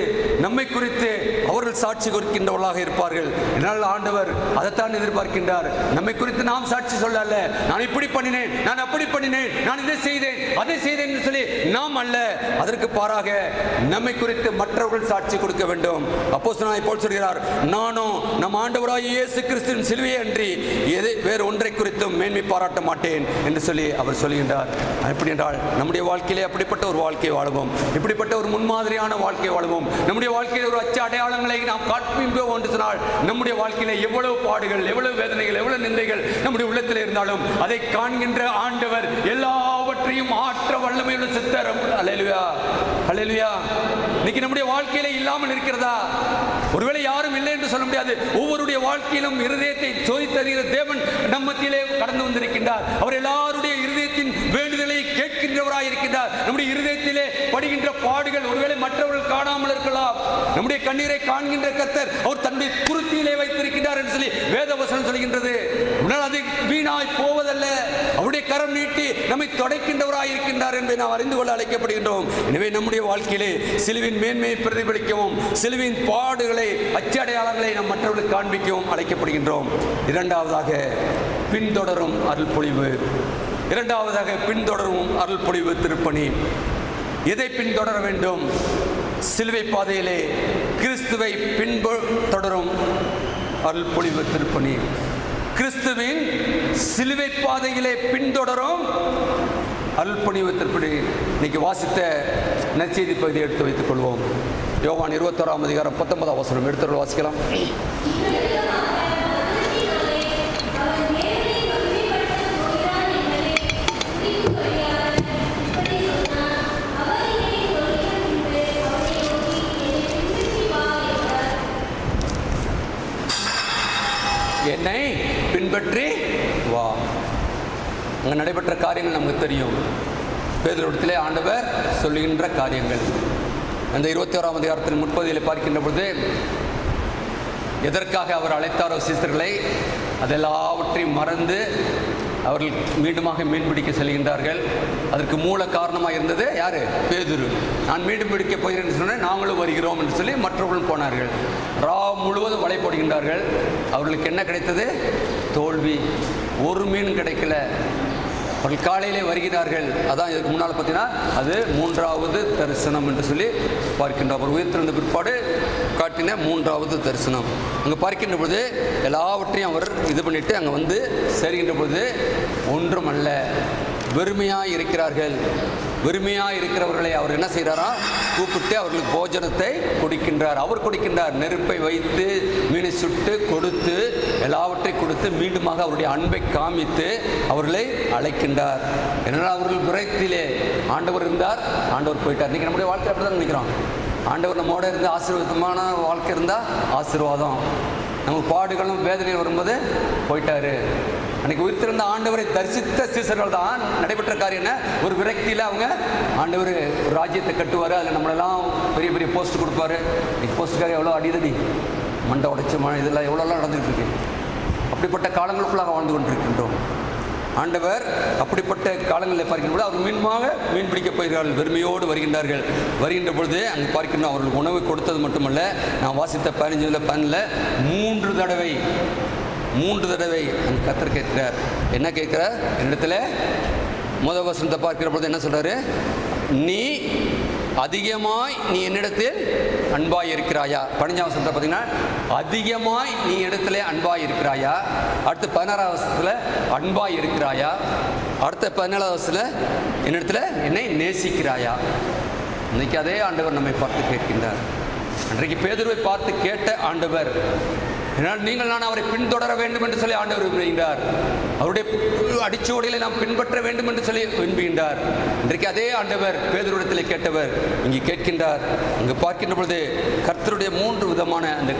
நம்மை குறித்து அவர்கள் சாட்சி கொடுக்கின்றவர்களாக இருப்பார்கள். இதனால் ஆண்டவர் அதைத்தான் எதிர்பார்க்கின்றார். நம்மை குறித்து நாம் சாட்சி சொல்ல அல்ல, நான் இப்படி பண்ணினேன், நான் அப்படி பண்ணினேன், நான் இதை செய்தேன், அதை செய்தேன் என்று சொல்லி நாம் அல்ல. அதற்கு பாராக நம்மை குறித்து மற்றவர்கள் சாட்சி கொடுக்க வேண்டும். அப்போஸ்தலனாகிய பவுல் சொல்கிறார், நானும் நம் ஆண்டவராகிய இயேசு கிறிஸ்துவின் சிலுவையை அன்றி வேறு ஒன்றை குறித்தும் மேன்மை பாராட்ட மாட்டேன் என்று சொல்லி அவர் சொல்கின்றார். எப்படி என்றால் நம்முடைய வாழ்க்கையிலே அப்படிப்பட்ட ஒரு வாழ்க்கையை வாழுவோம், இப்படிப்பட்ட ஒரு முன்மாதிரியான வாழ்க்கையை வாழுவோம். நம்முடைய வாழ்க்கையில் ஒரு அச்ச அடையாளங்களை நாம் காண்பிப்போம் என்று சொன்னால் நம்முடைய வாழ்க்கையில எவ்வளவு பாடுகள், எவ்வளவு வேதனைகள், எவ்வளவு நிந்தைகள் நம்முடைய உள்ளத்தில் இருந்தாலும் அதை காண்கின்ற ஆண்டவர் எல்லாவற்றையும் ஆற்ற வல்லமையுள்ள சித்தர். அல்லேலூயா, அல்லேலூயா. இன்னைக்கு நம்முடைய வாழ்க்கையில இல்லாமல் இருக்கிறதா? ஒருவேளை யாரும் இல்லை என்று சொல்ல முடியாது. ஒவ்வொருடைய வாழ்க்கையிலும் இருதயத்தை சோதித்தறிகிற தேவன் நம் மத்தியிலே கடந்து வந்திருக்கின்றார். அவர் எல்லாருடைய இருதயத்தின் வேண்டுதலை கேட்கின்றவராய் இருக்கின்றார். நம்முடைய இருதயத்திலே படுகின்ற பாடுகள் ஒருவேளை மற்றவர்கள் காணாமல் இருக்கலாம். நம்முடைய கண்ணீரை காண்கின்ற கர்த்தர் அவர் தன்னுடைய குருத்தியிலே வைத்திருக்கின்றார் என்று சொல்லி வேதவசனம் சொல்கின்றது. அது வீணாய் போவதல்ல, அவருடைய கரம் நீட்டி நம்மை தொடைக்கின்றவராய் இருக்கின்றார் என்பதை நாம் அறிந்து கொள்ள அழைக்கப்படுகின்றோம். எனவே நம்முடைய வாழ்க்கையிலே சிலுவின் மேன்மையை பிரதிபலிக்கவும், சிலுவின் பாடுகளை, அச்சடையாளங்களை நாம் மற்றவர்களுக்கு காண்பிக்கவும் அழைக்கப்படுகின்றோம். இரண்டாவதாக பின்தொடரும் அருள் பொழிவு. அருள் பொழிவு திருப்பணி. எதை பின்தொடர வேண்டும்? சிலுவை பாதையிலே கிறிஸ்துவை பின்தொடரும் அருள் பொழிவு திருப்பணி. கிறிஸ்துவின் சிலுவை பாதையிலே பின்தொடரும் அருள் பொழிவு திருப்பணி. இன்னைக்கு வாசித்த நற்செய்தி பகுதியை எடுத்து வைத்துக் கொள்வோம். யோவான் 21ஆம் அதிகாரம் 19ஆம் வசனம் எடுத்து வாசிக்கலாம். என்னை பின்பற்றி வா. அங்கே நடைபெற்ற காரியங்கள் நமக்கு தெரியும். பேதுருவிடத்திலே ஆண்டவர் சொல்லுகின்ற காரியங்கள் அந்த 21ஆம் அதிகாரத்தின் 30 பார்க்கின்ற பொழுது, எதற்காக அவர் அழைத்தாரோ சீசர்களை, அதெல்லாவற்றையும் மறந்து அவர்கள் மீண்டுமாக மீன்பிடிக்க செல்கின்றார்கள். அதற்கு மூல காரணமாக இருந்தது யாரு? பேதுரு. நான் மீண்டும் பிடிக்க போகிறேன் சொன்னேன், நாங்களும் வருகிறோம் என்று சொல்லி மற்றவர்களும் போனார்கள். ராவ் முழுவதும் வலை போடுகின்றார்கள். அவர்களுக்கு என்ன கிடைத்தது? தோல்வி. ஒரு மீன் கிடைக்கல. அவர்கள் காலையிலே வருகிறார்கள். அதான் இதுக்கு முன்னால் பார்த்தீங்கன்னா அது 3வது தரிசனம் என்று சொல்லி பார்க்கின்றோம். அவர் உயிர்த்திருந்த பிற்பாடு காட்டின 3வது தரிசனம். அங்கே பார்க்கின்ற பொழுது எல்லாவற்றையும் அவர் இது பண்ணிட்டு அங்கே வந்து சேர்கின்ற பொழுது ஒன்றும் அல்ல, வெறுமையாக இருக்கிறார்கள். வெறுமையாக இருக்கிறவர்களை அவர் என்ன செய்கிறாரா? கூப்பிட்டு அவர்களுக்கு போஜனத்தை கொடுக்கின்றார். அவர் கொடுக்கின்றார். நெருப்பை வைத்து மீனை சுட்டு கொடுத்து எல்லாவற்றையும் கொடுத்து மீண்டுமாக அவருடைய அன்பை காமித்து அவர்களை அழைக்கின்றார். ஏனென்றால் அவர்கள் விரக்தியிலே ஆண்டவர் இருந்தார், ஆண்டவர் போயிட்டார். இன்றைக்கி நம்முடைய வாழ்க்கை அப்படி தான் நினைக்கிறோம். ஆண்டவர் நம்மோட இருந்து ஆசீர்வாதமான வாழ்க்கை இருந்தால் ஆசீர்வாதம், நமக்கு பாடுகளும் வேதனையும் வரும்போது போயிட்டாரு. அன்றைக்கி உயிர்த்திருந்த ஆண்டவரை தரிசித்த சீசர்கள் தான் நடைபெற்ற காரியம் என்ன? ஒரு விரக்தியில் அவங்க ஆண்டவர் ஒரு ராஜ்யத்தை கட்டுவார், அதில் நம்மளெல்லாம் பெரிய பெரிய போஸ்ட் கொடுப்பாரு. இன்னைக்கு போஸ்ட்டுக்காக எவ்வளோ அடிதடி, மண்டை உடைச்ச இதெல்லாம் எவ்வளோலாம் நடந்துகிட்டு இருக்கு. அப்படிப்பட்ட காலங்களுக்குள்ளாக வாழ்ந்து கொண்டிருக்கின்றோம். ஆண்டவர் அப்படிப்பட்ட காலங்களில் பார்க்கின்ற பொழுது அவர் மீன் பிடிக்க போகிறார்கள். வெறுமையோடு வருகின்றார்கள். வருகின்ற பொழுது அங்கே பார்க்கின்றோம், அவர்களுக்கு உணவு கொடுத்தது மட்டுமல்ல, நான் வாசித்த 15 3 தடவை அந்த கர்த்தர் கேட்கிறார். என்ன கேட்கிறார்? என்னிடத்துல முதல் வசனத்தை பார்க்கிற பொழுது என்ன சொல்றாரு? நீ அதிகமாய் நீ என்னிடத்தில் அன்பாய் இருக்கிறாயா? 15ஆம் வசனத்தை பார்த்தீங்கன்னா அதிகமாய் நீ இடத்துல அன்பாய் இருக்கிறாயா. அடுத்து 16ஆம் வசனத்தில் அன்பாய் இருக்கிறாயா. அடுத்த 17ஆம் வசனத்தில் என்னிடத்துல என்னை நேசிக்கிறாயா. இன்னைக்கு அதே ஆண்டவர் நம்மை பார்த்து கேட்கின்றார். அன்றைக்கு பேதுருவை பார்த்து கேட்ட ஆண்டவர், நீங்கள் நான் அவரை பின்தொடர வேண்டும் என்று சொல்லி ஆண்டவர் விரும்புகின்றார். அவருடைய அடிச்சுவடிகளை நாம் பின்பற்ற வேண்டும் என்று சொல்லி விரும்புகின்றார். இன்றைக்கு அதே ஆண்டவர் பேதுருவிடத்தில் கேட்டவர் இங்கே கேட்கின்றார். அங்கு பார்க்கின்ற பொழுது கர்த்தருடைய 3 விதமான அந்த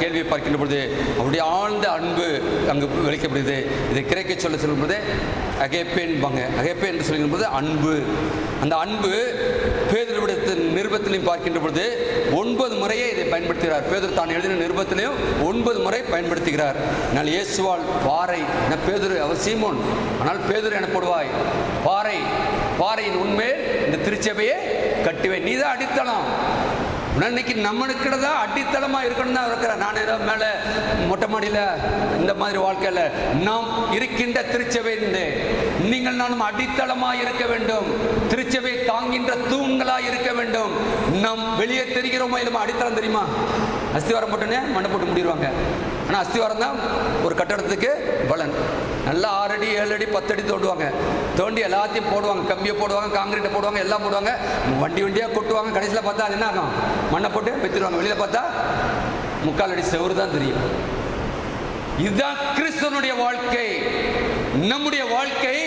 கேள்வியை பார்க்கின்ற பொழுது அவருடைய ஆழ்ந்த அன்பு அங்கு விளக்கப்படுது. இதை கிரேக்க சொல்லும் போது அகேப்பேன்பாங்க. அகேப்பே என்று சொல்கின்ற போது அன்பு. அந்த அன்பு பேதுருவிடத்தின் நிருபத்திலையும் பார்க்கின்ற பொழுது 9 முறையே இதை பயன்படுத்துகிறார். பேதுரு தான் எழுதின நிருபத்திலையும் 9 முறை பயன்படுத்துகிறார். ஆனால் இயேசுவால் பாறை என பேதுரு, அவர் சீமோன், ஆனால் பேதுரு எனப்படுவாய் பாறையின் உண்மையில் இந்த திருச்சபையை கட்டுவேன். நீ தான் அடித்தளம். இன்னைக்கு நம்மளுக்கு தான் அடித்தளமாக இருக்கணும் தான் இருக்கிற. நான் ஏதோ மேலே மொட்டை மாடியில் இந்த மாதிரி வாழ்க்கையில் நாம் இருக்கின்ற திருச்சபை நீங்கள் நானும் அடித்தளமாக இருக்க வேண்டும். திருச்சபை தாங்கின்ற தூண்களாக இருக்க வேண்டும். நாம் வெளியே தெரிகிறோமா இல்லைமா? அடித்தளம் தெரியுமா? அஸ்திவாரம் போட்டுனே மண்ணை போட்டு முடிடுவாங்க. ஆனால் அஸ்திவாரம் தான் ஒரு கட்டடத்துக்கு பலன். நல்லா 6 அடி 7 அடி 10 அடி தோண்டுவாங்க. தோண்டி எல்லாத்தையும் போடுவாங்க. கம்பியை போடுவாங்க, காங்கிரீட்டை போடுவாங்க, எல்லாம் போடுவாங்க. வண்டியாக கொட்டுவாங்க. கடைசியில் பார்த்தா அது என்ன ஆகும்? மண்ணை போட்டு பெற்றுருவாங்க. வெளியில் பார்த்தா 3/4 அடி செவுறு தான் தெரியும். இதுதான் கிறிஸ்துவனுடைய வாழ்க்கை. நம்முடைய வாழ்க்கை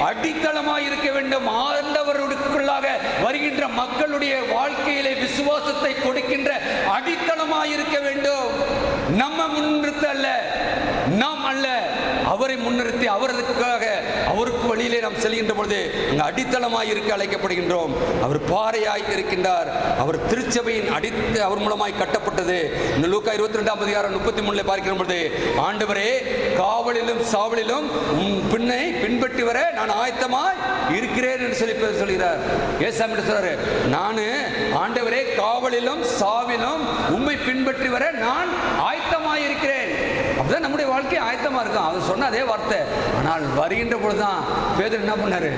அடித்தளமாக இருக்க வேண்டும். ஆண்டவருக்குள்ளாக வருகின்ற மக்களுடைய வாழ்க்கையிலே விசுவாசத்தை கொடுக்கின்ற அடித்தளமாக இருக்க வேண்டும். நம்ம முன்னிறுத்த அல்ல, நாம் அல்ல, அவரை முன்னிறுத்தி அவருக்காக அவருக்கு வழியிலே நாம் செல்கின்ற பொழுது அங்கு அடித்தளமாய் இருக்க அழைக்கப்படுகின்றோம். அவர் பாறையாய் இருக்கின்றார். அவர் திருச்சபையின் அவர் மூலமாய் கட்டப்பட்டது. லூக்கா 22ஆம் அதிகாரம் 33 பார்க்கிற பொழுது ஆண்டவரே காவலிலும் சாவலிலும் பின்னை பின்பற்றி வர நான் ஆயத்தமாய் இருக்கிறேன் என்று சொல்லி சொல்கிறார். ஏசாமி சொல்றாரு, நான் ஆண்டவரே காவலிலும் சாவிலும் உம்மை பின்பற்றி வர நான் ஆயத்தமாய் இருக்கிறேன். அப்படிதான் நம்முடைய வாழ்க்கை ஆயத்தமா இருக்கும். அவர் சொன்ன அதே வார்த்தை. ஆனால் வருகின்ற பொழுதுதான் பேதுரு என்ன பண்ணாரு?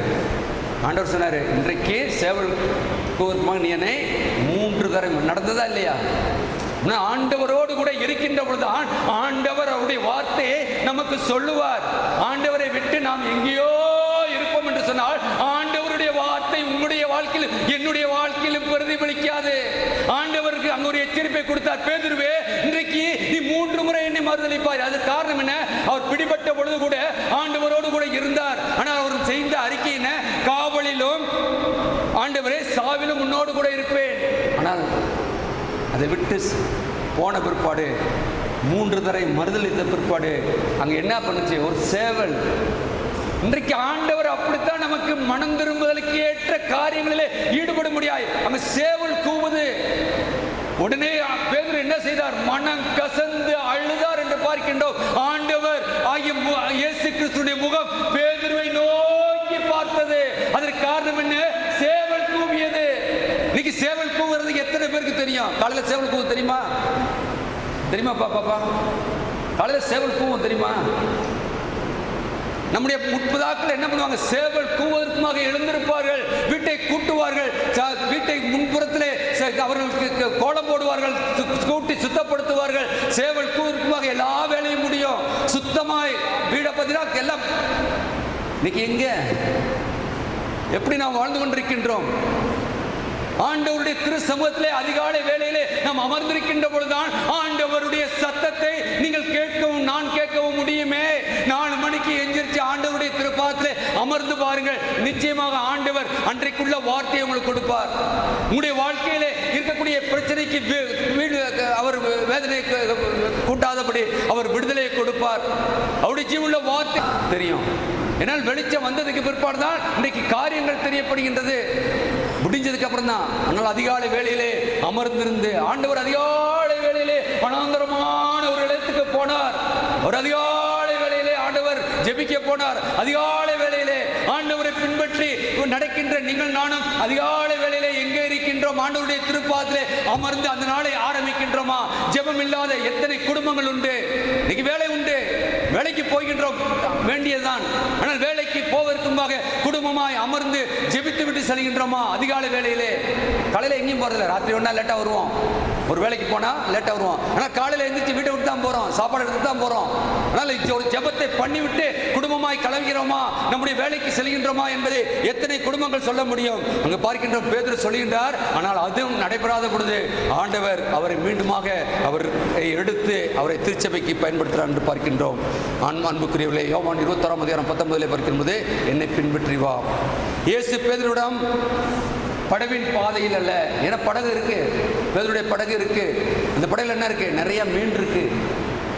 ஆண்டவர் சொன்னாரு, இன்றைக்கு சேவல் நீ என்னை 3 தடவை நடந்ததா இல்லையா? ஆண்டவரோடு கூட இருக்கின்ற பொழுது ஆண்டவர் அவருடைய வார்த்தையை நமக்கு சொல்லுவார். ஆண்டவரை விட்டு நாம் எங்கேயோ இருப்போம் என்று சொன்னால் ஆண்டவருடைய வார்த்தை உங்களுடைய வாழ்க்கையில் என்னுடைய வாழ்க்கையிலும் பிரதிபலிக்காது. ஆண்டவருக்கு அங்கு ஒரு எச்சரிப்பை கொடுத்தார். பேதுருவே, இன்றைக்கு நீ 3 முறை என்னை மறுதலிப்பார். அது காரணம் என்ன? அவர் பிடிபட்ட பொழுது கூட ஆண்டவரோடு கூட இருந்தார். ஆனால் அவர் செய்த அறிக்கை என்ன? காவலிலும் ஆண்டவரே சாவிலும் உன்னோடு கூட இருப்பேன். ஆனால் அதை விட்டு போன பிற்பாடு 3 தடவை மறுதலித்த பிற்பாடு அங்கே என்ன பண்ணுச்சு? ஒரு சேவல். இன்றைக்கு ஆண்டவர் அப்படித்தான் நமக்கு மனம் திரும்புதலுக்கு ஏற்ற காரியங்களிலே ஈடுபட முடியாது. அங்க சேவல் கூவுது. உடனே பேதுரு என்ன செய்தார்? மனம் கசந்து அழுதார் என்று பார்க்கின்றோம். ஆண்டவர் ஆகிய இயேசு கிறிஸ்துவின் முகம் பேதுருவை நோக்கி பார்த்தது. அதற்கு காரணம் என்ன? சேவல் கூவியது. இன்னைக்கு சேவல் கூவுறது எத்தனை பேருக்கு தெரியும்? காலையில் சேவல் கூவு தெரியுமா? தெரியுமா பாப்பா? காலையில் சேவல் கூவும் தெரியுமா? நம்முடைய முற்பதாக்கள் என்ன பண்ணுவாங்க? சேவல் கூவதற்குமாக எழுந்திருப்பார்கள், வீட்டை கூட்டுவார்கள், வீட்டை முன்புறத்திலே அவர்களுக்கு கோலம் போடுவார்கள், கூட்டி சுத்தப்படுத்துவார்கள். சேவல் கூவதற்குமாக எல்லா வேலையும் முடியும். சுத்தமாய் வீடை பார்த்தீங்கன்னா எல்லாம். இன்னைக்கு எங்க எப்படி நாம் வாழ்ந்து கொண்டிருக்கின்றோம்? ஆண்டவருடைய திரு சமூகத்திலே அதிகாலை வேளையிலே நாம் அமர்ந்திருக்கின்ற பொழுதுதான் ஆண்டவருடைய சத்தத்தை நீங்கள் கேட்கவும் நான் கேட்கவும் முடியுமே. 4 மணிக்கு எந்திரிச்சு ஆண்டவருடைய திருப்பாதத்திலே அமர்ந்து பாருங்கள். நிச்சயமாக ஆண்டவர் அன்றைக்குள்ள வார்த்தையை உங்களுக்கு கொடுப்பார். உங்களுடைய வாழ்க்கையிலே இருக்கக்கூடிய பிரச்சனைக்கு அவர் வேதனை கூட்டாதபடி அவர் விடுதலையை கொடுப்பார். அவருடைய ஜீவனுள்ள வார்த்தை தெரியும். என்னால் வெளிச்சம் வந்ததுக்கு பிற்பாடு தான் இன்றைக்கு காரியங்கள் தெரியப்படுகின்றது. முடிஞ்சதுக்கு அப்புறம் தான். ஆனால் அதிகாலை வேளையிலே அமர்ந்திருந்து ஆண்டவர் அதிகாலை வேளையிலே வனாந்தரமான ஒரு இடத்துக்கு போனார். ஒரு அதிகாலை வேளையிலே ஆண்டவர் ஜெபிக்க போனார். அதிகாலை வேளையிலே ஆண்டவரை பின்பற்றி நடக்கின்ற நீங்கள் நானும் அதிகாலை வேளையிலே எங்கே இருக்கின்றோம்? ஆண்டவருடைய திருப்பாதத்திலே அமர்ந்து அந்த நாளை ஆரம்பிக்கின்றோமா? ஜெபம் இல்லாத எத்தனை குடும்பங்கள் உண்டு. இன்னைக்கு வேலை உண்டு, வேலைக்கு போகின்றோம், வேண்டியதுதான். ஆனால் வேலைக்கு போவதற்குமாக குடும்பமாய் அமர்ந்து ஜெபித்து விட்டு செல்கின்றோமா? அதிகாலை வேளையிலே. காலையில் எங்கேயும் போறதில்லை. ராத்திரி ஒன்றா லேட்டாக வருவோம். ஒரு வேலைக்கு போனால் லேட்டாக வருவோம். ஆனால் காலையில் எழுந்திரிச்சு வீட்டை விட்டு தான் போகிறோம், சாப்பாடு எடுத்து தான் போகிறோம். ஆனால் ஒரு ஜெபத்தை பண்ணிவிட்டு குடும்பமாய் கலங்கிறோமா, நம்முடைய வேலைக்கு செல்கின்றோமா என்பதை எத்தனை குடும்பங்கள் சொல்ல முடியும்? அங்கே பார்க்கின்ற பேதுரு சொல்லுகின்றார். ஆனால் அதுவும் நடைபெறாத பொழுது ஆண்டவர் அவரை மீண்டுமாக அவர் எடுத்து அவரை திருச்சபைக்கு பயன்படுத்துகிறார் என்று பார்க்கின்றோம். அன்புக்குரியவர்களே, யோவான் 21:19 பார்க்கும்போது என்னை பின்பற்றி வா. இயேசு பேதுருவிடம் படவின் பாதையில் அல்ல, ஏன்னா படகு இருக்கு, பேதுருடைய படகு இருக்கு. அந்த படகுல என்ன இருக்கு? நிறைய மீன் இருக்கு,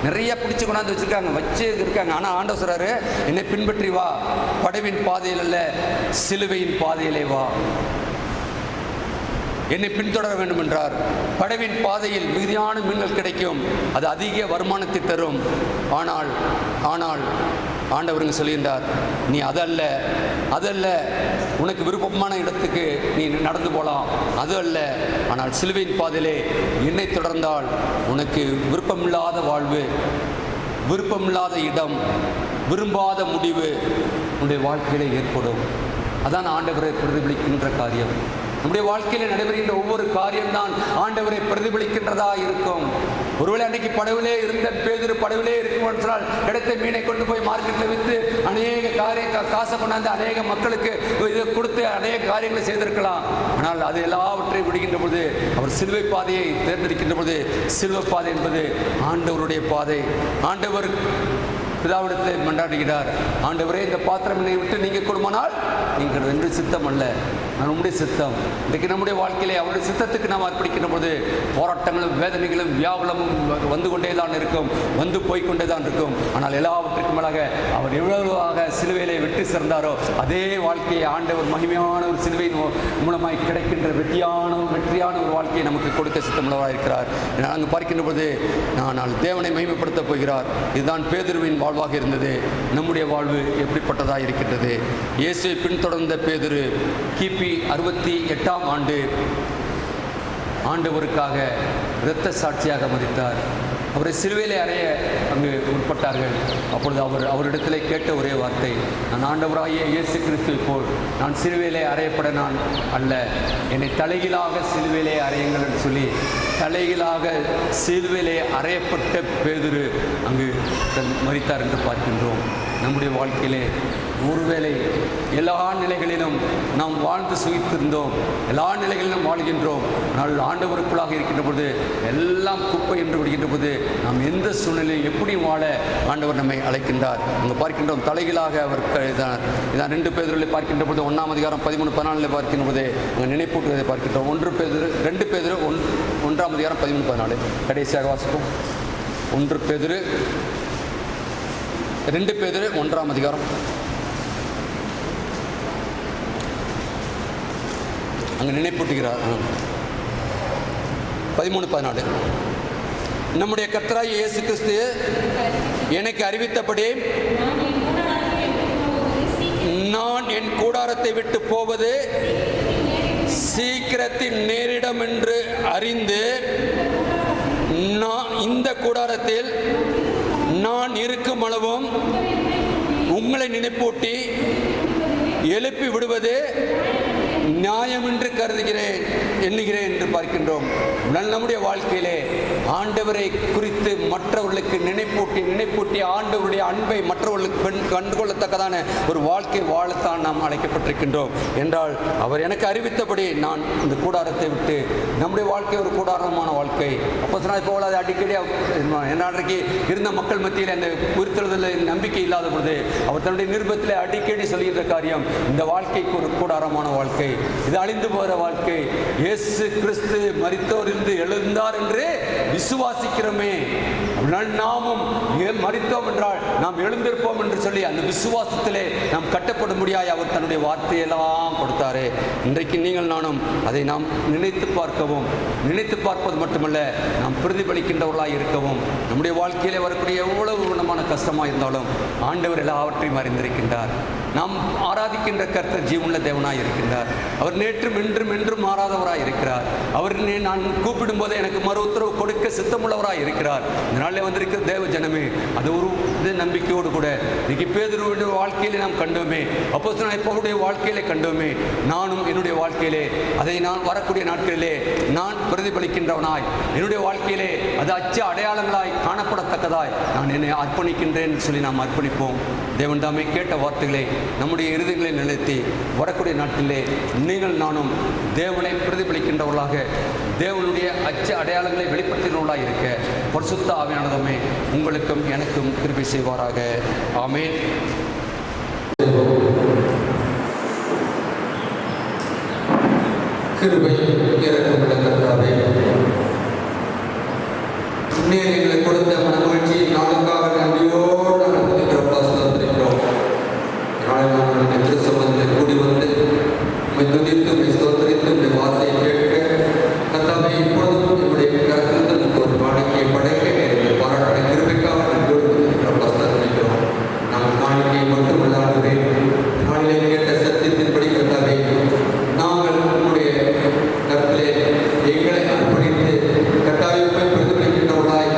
நிறைய பிடிச்சு கொண்டாந்து வச்சிருக்காங்க, வச்சு இருக்காங்க. ஆனால் ஆண்டவர் சொல்றாரு, என்னை பின்பற்றி வா. படவின் பாதையில் அல்ல, சிலுவையின் பாதையிலே வா. என்னை பின்தொடர வேண்டும் என்றார். படவின் பாதையில் மிகுதியான மீன்கள் கிடைக்கும், அது அதிக வருமானத்தை தரும். ஆனால் ஆண்டவருங்க சொல்லுகின்றார், நீ அதல்ல உனக்கு விருப்பமான இடத்துக்கு நீ நடந்து போகலாம், அது அல்ல. ஆனால் சிலுவையின் பாதையிலே என்னை தொடர்ந்தால் உனக்கு விருப்பமில்லாத வாழ்வு, விருப்பமில்லாத இடம், விரும்பாத முடிவு உன்னுடைய வாழ்க்கையிலே ஏற்படும். அதான் ஆண்டவரை பிரதிபலிக்கின்ற காரியம். நம்முடைய வாழ்க்கையில் நடைபெறுகின்ற ஒவ்வொரு காரியம்தான் ஆண்டவரை பிரதிபலிக்கின்றதா இருக்கும். ஒருவேளை அன்றைக்கு படவிலே இருந்த பேதுரு படவிலே இருக்கும் என்றால் கிடைத்த மீனை கொண்டு போய் மார்க்கெட்டில் விற்று அநேக காசை கொண்டாந்து அநேக மக்களுக்கு இதை கொடுத்து அநேக காரியங்களை செய்திருக்கலாம். ஆனால் அது எல்லாவற்றையும் விடுகின்ற பொழுது அவர் சிலுவை பாதையை தேர்ந்தெடுக்கின்ற பொழுது, சிலுவை பாதை என்பது ஆண்டவருடைய பாதை. ஆண்டவர் பிதாவிடத்தை மன்றாடுகிறார், ஆண்டவரே இந்த பாத்திரம் என்னை விட்டு நீங்க கொடுமானால் நீங்கள் என்று சித்தம் அல்ல, நான் உங்களுடைய சித்தம். இன்றைக்கு நம்முடைய வாழ்க்கையிலே அவருடைய சித்தத்துக்கு நாம் அர்ப்பணிக்கின்ற போது போராட்டங்களும் வேதனைகளும் வியாபலமும் வந்து கொண்டே தான் இருக்கும், வந்து போய்கொண்டே தான் இருக்கும். ஆனால் எல்லாவற்றுக்கும் மேலாக அவர் எவ்வளவாக சிலுவையிலே வெற்றி சிறந்தாரோ அதே வாழ்க்கையை ஆண்டவர் மகிமையான ஒரு சிலுவையின் மூலமாய் கிடைக்கின்ற வெற்றியான ஒரு வாழ்க்கையை நமக்கு கொடுக்க சித்தமுள்ளவராக இருக்கிறார். நாங்கள் பார்க்கின்ற போது நான் தேவனை மகிமைப்படுத்தப் போகிறார். இதுதான் பேதுருவின் வாழ்வாக இருந்தது. நம்முடைய வாழ்வு எப்படிப்பட்டதாக இருக்கின்றது? இயேசுவை பின்தொடர்ந்த பேதுரு கிபி 68ஆம் ஆண்டு ஆண்டவருக்காக இரத்த சாட்சியாக மரித்தார். அவரை சிலுவையிலே அறைய அங்கு உட்பட்டார்கள். அப்பொழுது அவரிடத்திலே கேட்ட ஒரே வார்த்தை, நான் ஆண்டவராகிய இயேசு கிறிஸ்துவை போல் நான் சிலுவையிலே அறையப்பட நான் அல்ல, என்னை தலைகீழாக சிலுவையிலே அறையுங்கள் என்று சொல்லி தலைகீழாக சிலுவையிலே அறையப்பட்ட பேதுரு அங்கு மரித்தார் என்று பார்க்கின்றோம். நம்முடைய வாழ்க்கையிலே ஒருவேளை எல்லா நிலைகளிலும் நாம் வாழ்ந்து சுகித்திருந்தோம், எல்லா நிலைகளிலும் வாழ்கின்றோம். ஆனால் ஆண்டவருக்குள்ளாக இருக்கின்ற பொழுது எல்லாம் குப்பை என்று விடுகின்ற போது நாம் எந்த சூழ்நிலையும் எப்படி வாழ ஆண்டவர் நம்மை அழைக்கின்றார். அங்கே பார்க்கின்றோம் தலைகீழாக அவர் இதான் 2 பேதுருவில் பார்க்கின்ற பொழுது 1ஆம் அதிகாரம் 13-14 பார்க்கின்ற போது அங்கே நினைப்பூட்டுவதை பார்க்கின்றோம். 2 பேதுரு 1ஆம் அதிகாரம் 13-14 கடைசியாக வாசிப்போம். 2 பேதுரு 1ஆம் அதிகாரம் அங்கே நினைப்பூட்டுகிறார். 13-14. நம்முடைய கர்த்தராகிய இயேசு கிறிஸ்து எனக்கு அறிவித்தபடி நான் என் கூடாரத்தை விட்டு போவது சீக்கிரத்தில் நேரிடம் என்று அறிந்து நான் இந்த கூடாரத்தில் நான் இருக்கும் அளவும் உங்களை நினைப்பூட்டி எழுப்பி விடுவது நியாயம் என்று எண்ணுகிறேன் என்று பார்க்கின்றோம். நம்முடைய வாழ்க்கையிலே ஆண்டவரை குறித்து மற்றவர்களுக்கு நினைப்பூட்டி ஆண்டவருடைய அன்பை மற்றவர்களுக்கு கண்டுகொள்ளத்தக்கதான ஒரு வாழ்க்கை வாழத்தான் நாம் அழைக்கப்பட்டிருக்கின்றோம் என்றால் அவர் எனக்கு அறிவித்தபடி நான் இந்த கூடாரத்தை விட்டு நம்முடைய வாழ்க்கை ஒரு கூடாரமான வாழ்க்கை. அப்போ சொன்னால் போல அது அடிக்கடி அன்றைக்கு இருந்த மக்கள் மத்தியில் அந்த உயிர்த்தெழுதலில் நம்பிக்கை இல்லாத பொழுது அவர் தன்னுடைய நிருபத்தில் அடிக்கடி சொல்கின்ற காரியம் இந்த வாழ்க்கைக்கு ஒரு கூடாரமான வாழ்க்கை, இது அழிந்து போகிற வாழ்க்கை. இயேசு கிறிஸ்து மரித்தோரிலிருந்து எழுந்தார் என்று விசுவாசிக்கிறோமே, நாமும் மரித்தோம் என்றால் நாம் எழுந்திருப்போம் என்று சொல்லி அந்த விசுவாசத்திலே நாம் கட்டப்படும்படியாய் அவர் தன்னுடைய வார்த்தையெல்லாம் கொடுத்தாரு. இன்றைக்கு நீங்கள் நானும் அதை நாம் நினைத்து பார்ப்பது மட்டுமல்ல, நாம் பிரதிபலிக்கின்றவர்களாக இருக்கவும், நம்முடைய வாழ்க்கையிலே வரக்கூடிய எவ்வளவு குணமான கஷ்டமாக இருந்தாலும் ஆண்டவர் எல்லாவற்றையும் அறிந்திருக்கின்றார். நாம் ஆராதிக்கின்ற கர்த்தர் ஜீவனுள்ள தேவனாய் இருக்கின்றார். அவர் நேற்றும் என்றும் மாறாதவராய் இருக்கிறார். அவர் நான் கூப்பிடும் போது எனக்கு மறு உத்தரவு கொடுக்க சித்தமுள்ளவராய் இருக்கிறார். இந்த நாளில் வந்திருக்கிற தேவ ஜனமே, அது ஒரு நம்பிக்கையோடு கூட இன்னைக்கு பேதுருவுடைய வாழ்க்கையிலே நாம் கண்டோமே, அப்போஸ்தலனாகிய பவுலுடைய வாழ்க்கையிலே கண்டோமே, நானும் என்னுடைய வாழ்க்கையிலே அதை நான் வரக்கூடிய நாட்களிலே நான் பிரதிபலிக்கின்றவனாய் என்னுடைய வாழ்க்கையிலே அது அச்ச அடையாளங்களாய் காணப்படத்தக்கதாய் நான் என்னை அர்ப்பணிக்கின்றேன் சொல்லி நாம் அர்ப்பணிப்போம். தேவன் தாமே கேட்ட வார்த்தைகளை நம்முடைய இருதயங்களை நிலைத்து வரக்கூடிய நாட்டிலே நீங்கள் நானும் தேவனை பிரதிபலிக்கின்றவர்களாக, தேவனுடைய அச்ச அடையாளங்களை வெளிப்படுத்தினவர்களாக இருக்க பரிசுத்த ஆவியானவரே உங்களுக்கும் எனக்கும் கிருபை செய்வாராக. ஆமென். கிருபை இரக்கமுள்ள கர்த்தாவே, எங்களை கொடுத்த மனமகிழ்ச்சி நாளுக்காக நன்றியோடு ஸ்தோத்திரிக்கிறோம். நாளை திருச்சபையில் கூடி வந்து துதித்து ஸ்தோத்திரித்து இந்த வார்த்தையை கேட்க கர்த்தாவே இப்பொழுதும் என்னுடைய கருத்தில் ஒரு காணிக்கையை படைக்க நேரத்தில் பாராட்ட கிருபைக்காக நன்றியோடு ஸ்தோத்திரிக்கிறோம். நாங்கள் காணிக்கையை மட்டுமல்லாதவே நாளிலே கேட்ட சத்தியத்தின்படி கர்த்தாவே நாங்கள் உங்களுடைய கருத்திலே எங்களை அர்ப்பணித்து கர்த்தாவை பிரதிபலிக்கின்றவர்களாய்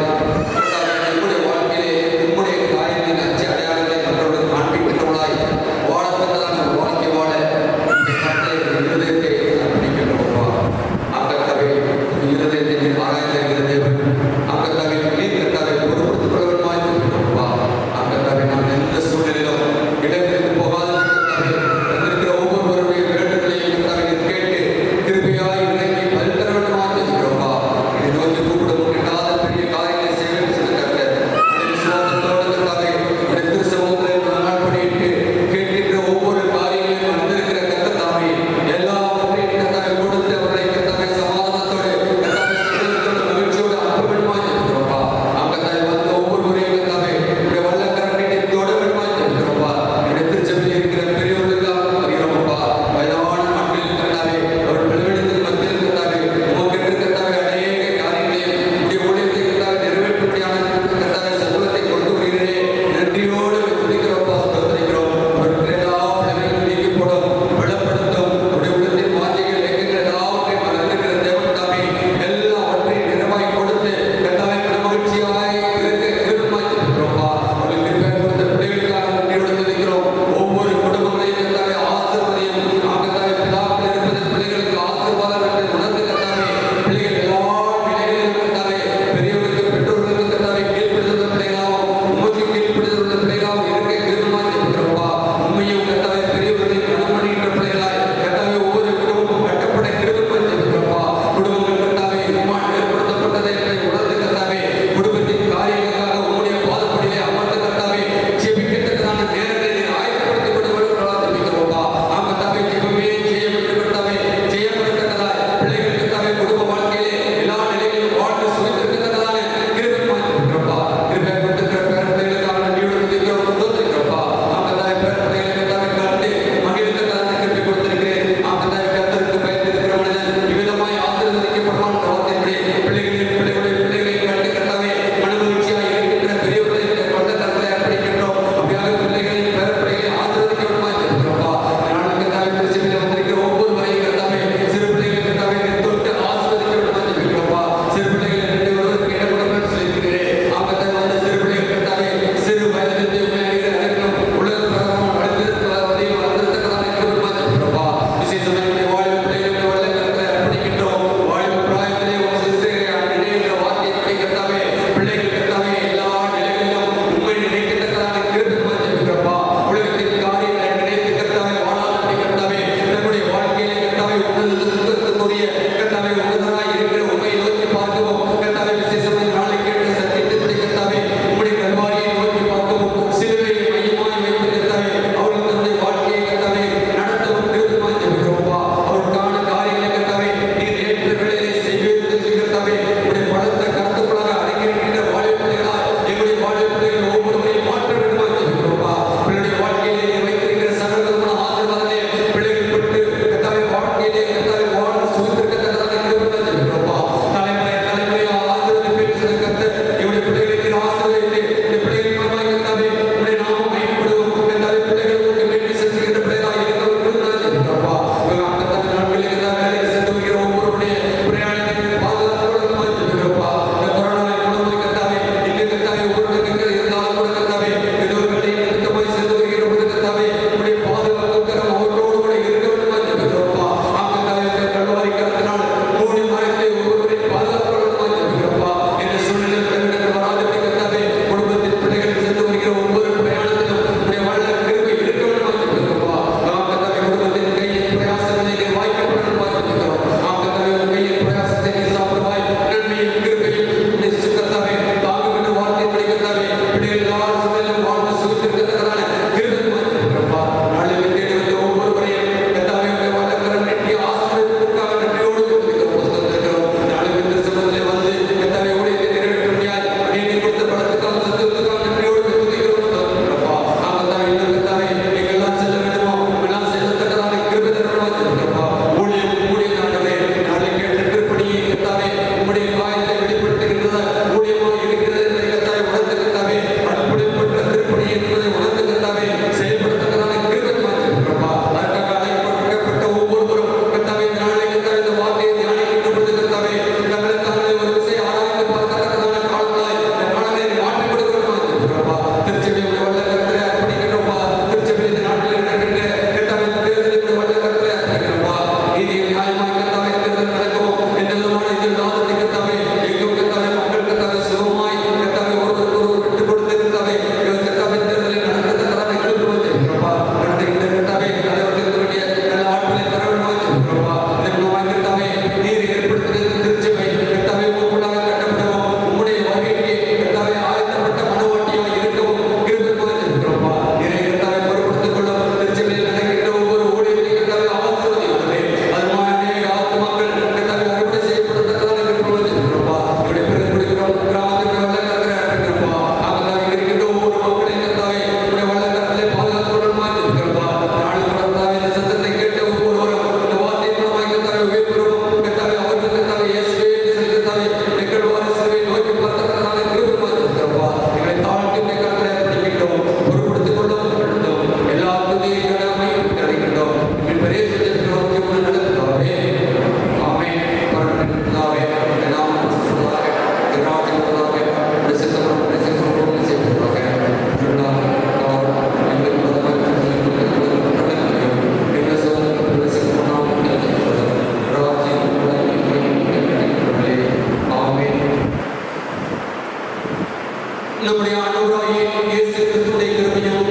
நம்முடைய ஆண்டவராகிய இயேசு கிறிஸ்துவின் கிருபையும்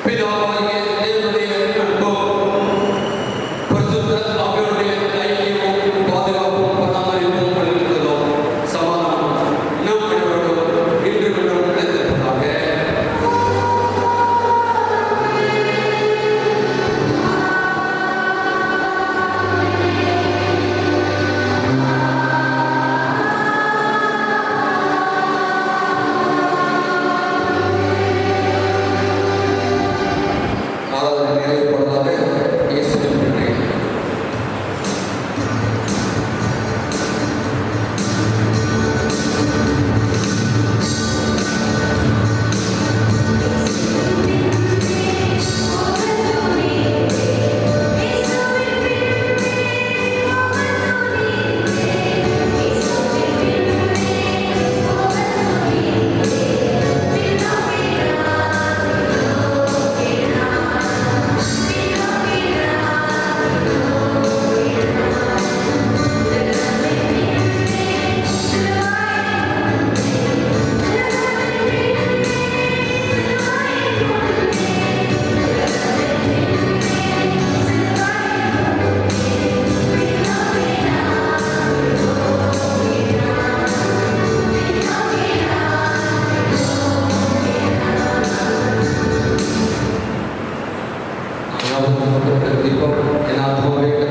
பிதாவாகிய தேவனுடைய அன்பும் பரிசுத்த ஆவியானவருடைய ஐக்கியமும் பாதுகாப்பும் பராமரிப்பும் வழிநடத்துதலும் சமாதானமும் நம் அனைவரோடும் இன்று கொண்டும் நிலைத்திருப்பதாக. en